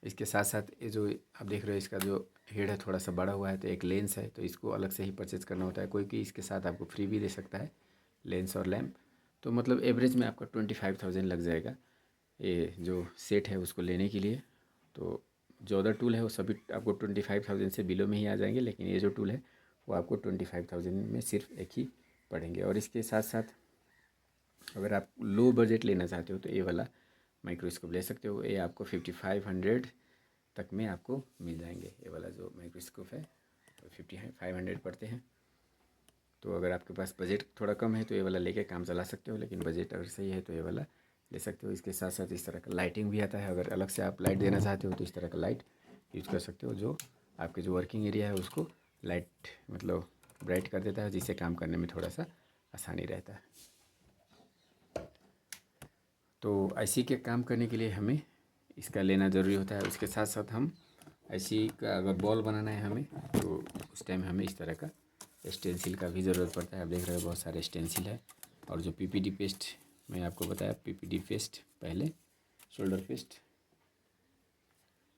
इसके साथ साथ ये जो आप देख रहे हो इसका जो हेड है थोड़ा सा बड़ा हुआ है, तो एक लेंस है, तो इसको अलग से ही परचेज़ करना होता है। कोई कि इसके साथ आपको फ्री भी दे सकता है लेंस और लैंप। तो मतलब एवरेज में आपका 25,000 लग जाएगा ये जो सेट है उसको लेने के लिए। तो जो अदर टूल है वो सभी आपको 25,000 से बिलो में ही आ जाएंगे, लेकिन ये जो टूल है वो आपको 25,000 में सिर्फ एक ही पड़ेंगे। और इसके साथ साथ अगर आप लो बजट लेना चाहते हो तो ये वाला माइक्रोस्कोप ले सकते हो। ये आपको 5500 तक में आपको मिल जाएंगे। ये वाला जो माइक्रोस्कोप है 5500 पड़ते हैं। तो अगर आपके पास बजट थोड़ा कम है तो ये वाला लेके काम चला सकते हो, लेकिन बजट अगर सही है तो ये वाला ले सकते हो। इसके साथ साथ इस तरह का लाइटिंग भी आता है। अगर अलग से आप लाइट देना चाहते हो तो इस तरह का लाइट यूज़ कर सकते हो, जो आपके जो वर्किंग एरिया है उसको लाइट मतलब ब्राइट कर देता है, जिससे काम करने में थोड़ा सा आसानी रहता है। तो IC के काम करने के लिए हमें इसका लेना ज़रूरी होता है। उसके साथ साथ हम IC का अगर बॉल बनाना है हमें तो उस टाइम हमें इस तरह का स्टेंसिल का भी ज़रूरत पड़ता है। आप देख रहे हो बहुत सारे स्टेंसिल है। और जो PPD पेस्ट मैं आपको बताया, PPD पेस्ट पहले शोल्डर पेस्ट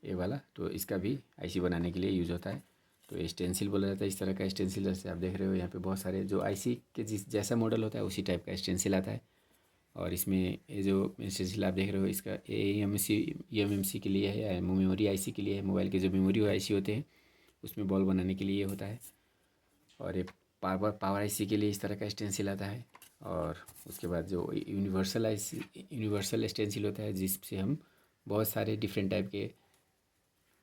ये वाला, तो इसका भी IC बनाने के लिए यूज़ होता है। तो ये स्टेंसिल बोला जाता है इस तरह का स्टेंसिल। जैसे आप देख रहे हो यहाँ पे बहुत सारे जो IC के जिस जैसा मॉडल होता है उसी टाइप का स्टेंसिल आता है। और इसमें ये जो एक्सटेंसिल आप देख रहे हो इसका EMMC के लिए है या मेमोरी आईसी के लिए है। मोबाइल के जो मेमोरी आईसी होते हैं उसमें बॉल बनाने के लिए ये होता है। और ये पावर आईसी के लिए इस तरह का एक्सटेंसिल आता है। और उसके बाद जो यूनिवर्सल एक्सटेंसिल होता है जिससे हम बहुत सारे डिफरेंट टाइप के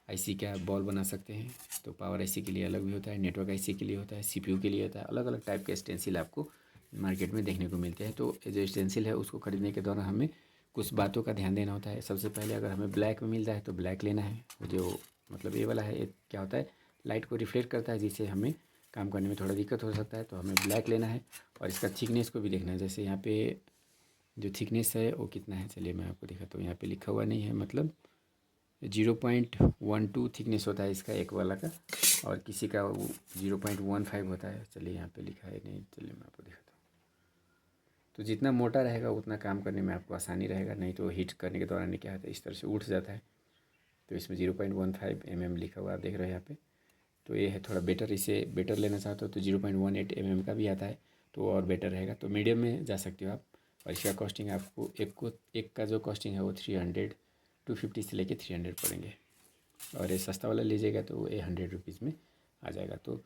आईसी का बॉल बना सकते हैं। तो पावर आईसी के लिए अलग भी होता है, नेटवर्क आईसी के लिए होता है, सीपीयू के लिए होता है। अलग अलग टाइप के एक्सटेंसिल आपको मार्केट में देखने को मिलते हैं। तो जो एक्सटेंसिल है उसको ख़रीदने के दौरान हमें कुछ बातों का ध्यान देना होता है। सबसे पहले अगर हमें ब्लैक में मिल जाए तो ब्लैक लेना है। जो मतलब ये वाला है, ये क्या होता है, लाइट को रिफ्लेक्ट करता है जिससे हमें काम करने में थोड़ा दिक्कत हो सकता है। तो हमें ब्लैक लेना है और इसका थिकनेस को भी देखना है। जैसे यहाँ पे जो थिकनेस है वो कितना है, चलिए मैं आपको दिखाता हूँ। यहाँ पे लिखा हुआ नहीं है, मतलब 0.12 थिकनेस होता है इसका एक वाला का, और किसी का 0.15 होता है। चलिए यहाँ पे लिखा है नहीं, चलिए मैं आपको दिखाता हूँ। तो जितना मोटा रहेगा उतना काम करने में आपको आसानी रहेगा, नहीं तो हीट करने के दौरान क्या होता है इस तरह से उठ जाता है। तो इसमें 0.15 mm लिखा हुआ आप देख रहे हैं यहाँ पे। तो ये है थोड़ा बेटर, इसे बेटर लेना चाहते हो तो 0.18 mm का भी आता है तो और बेटर रहेगा। तो मीडियम में जा सकते हो आप। और इसका कॉस्टिंग आपको एक का जो कॉस्टिंग है वो 250 से लेके 300 पड़ेंगे। और ये सस्ता वाला लीजिएगा तो ये 100 रुपीज़ में आ जाएगा। तो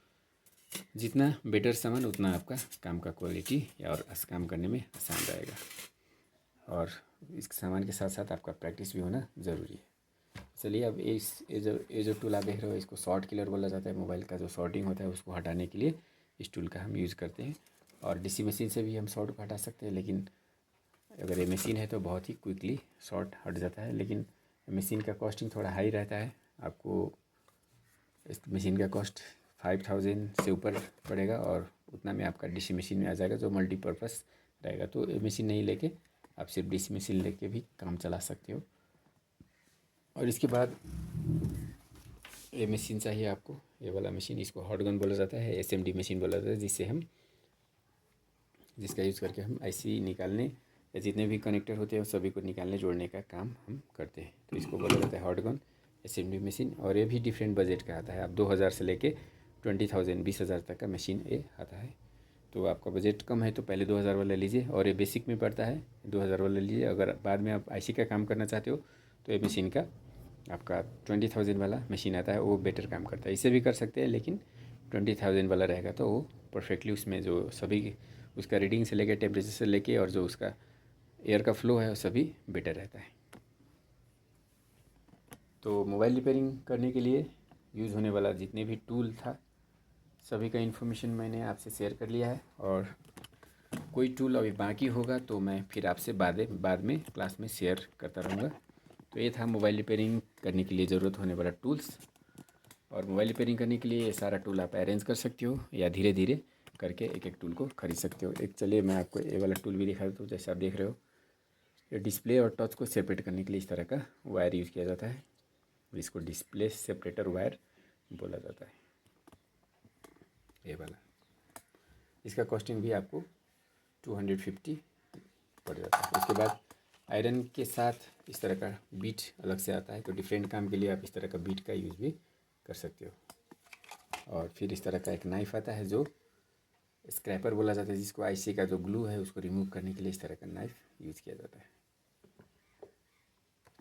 जितना बेटर सामान उतना आपका काम का क्वालिटी और काम करने में आसान रहेगा। और इस सामान के साथ साथ आपका प्रैक्टिस भी होना ज़रूरी है। चलिए अब ये जो टूल आप देख रहे हो इसको शॉर्ट किलर बोला जाता है। मोबाइल का जो शॉर्टिंग होता है उसको हटाने के लिए इस टूल का हम यूज़ करते हैं। और डीसी मशीन से भी हम शॉर्ट को हटा सकते हैं, लेकिन अगर ये मशीन है तो बहुत ही क्विकली शॉर्ट हट जाता है। लेकिन मशीन का कॉस्टिंग थोड़ा हाई रहता है। आपको इस मशीन का कॉस्ट 5000 से ऊपर पड़ेगा और उतना में आपका डीसी मशीन में आ जाएगा जो मल्टीपर्पज़ रहेगा। तो ये मशीन नहीं लेके आप सिर्फ डीसी मशीन लेके भी काम चला सकते हो। और इसके बाद ये मशीन चाहिए आपको, ये वाला मशीन, इसको हॉट गन बोला जाता है, एसएमडी मशीन बोला जाता है, जिसका यूज़ करके हम आईसी निकालने या जितने भी कनेक्टर होते हैं सभी को निकालने जोड़ने का काम हम करते हैं। तो इसको बोला जाता है हॉट गन एसएमडी मशीन। और ये भी डिफरेंट बजट का आता है। आप 2000 से लेके 20,000 तक का मशीन ये आता है। तो आपका बजट कम है तो पहले 2000 वाला लीजिए, और ये बेसिक में पड़ता है 2000 वाला लीजिए। अगर बाद में आप आईसी का काम करना चाहते हो तो ये मशीन का आपका 20,000 वाला मशीन आता है, वो बेटर काम करता है। इसे भी कर सकते हैं लेकिन 20,000 वाला रहेगा तो वो परफेक्टली उसमें जो सभी उसका रीडिंग से लेके टेम्परेचर से लेके और जो उसका एयर का फ्लो है वो सभी बेटर रहता है। तो मोबाइल रिपेयरिंग करने के लिए यूज़ होने वाला जितने भी टूल था सभी का इन्फॉर्मेशन मैंने आपसे शेयर कर लिया है। और कोई टूल अभी बाकी होगा तो मैं फिर आपसे बाद में क्लास में शेयर करता रहूँगा। तो ये था मोबाइल रिपेयरिंग करने के लिए ज़रूरत होने वाला टूल्स। और मोबाइल रिपेयरिंग करने के लिए ये सारा टूल आप अरेंज कर सकते हो या धीरे धीरे करके एक एक टूल को खरीद सकते हो। एक चलिए मैं आपको ये वाला टूल भी दिखा देता हूँ। जैसे आप देख रहे हो ये डिस्प्ले और टच को सेपरेट करने के लिए इस तरह का वायर यूज़ किया जाता है, जिसको डिस्प्ले सेपरेटर वायर बोला जाता है, ये वाला। इसका कॉस्टिंग भी आपको 250 पड़ जाता है। उसके बाद आयरन के साथ इस तरह का बीट अलग से आता है। तो डिफरेंट काम के लिए आप इस तरह का बीट का यूज़ भी कर सकते हो। और फिर इस तरह का एक नाइफ़ आता है जो स्क्रैपर बोला जाता है, जिसको आईसी का जो ग्लू है उसको रिमूव करने के लिए इस तरह का नाइफ़ यूज़ किया जाता है।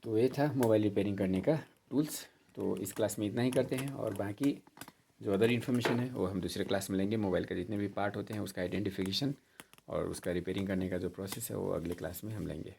तो ये था मोबाइल रिपेयरिंग करने का टूल्स। तो इस क्लास में इतना ही करते हैं, और बाकी जो अदर इन्फॉर्मेशन है वो हम दूसरे क्लास में लेंगे। मोबाइल का जितने भी पार्ट होते हैं उसका आइडेंटिफिकेशन और उसका रिपेयरिंग करने का जो प्रोसेस है वो अगले क्लास में हम लेंगे।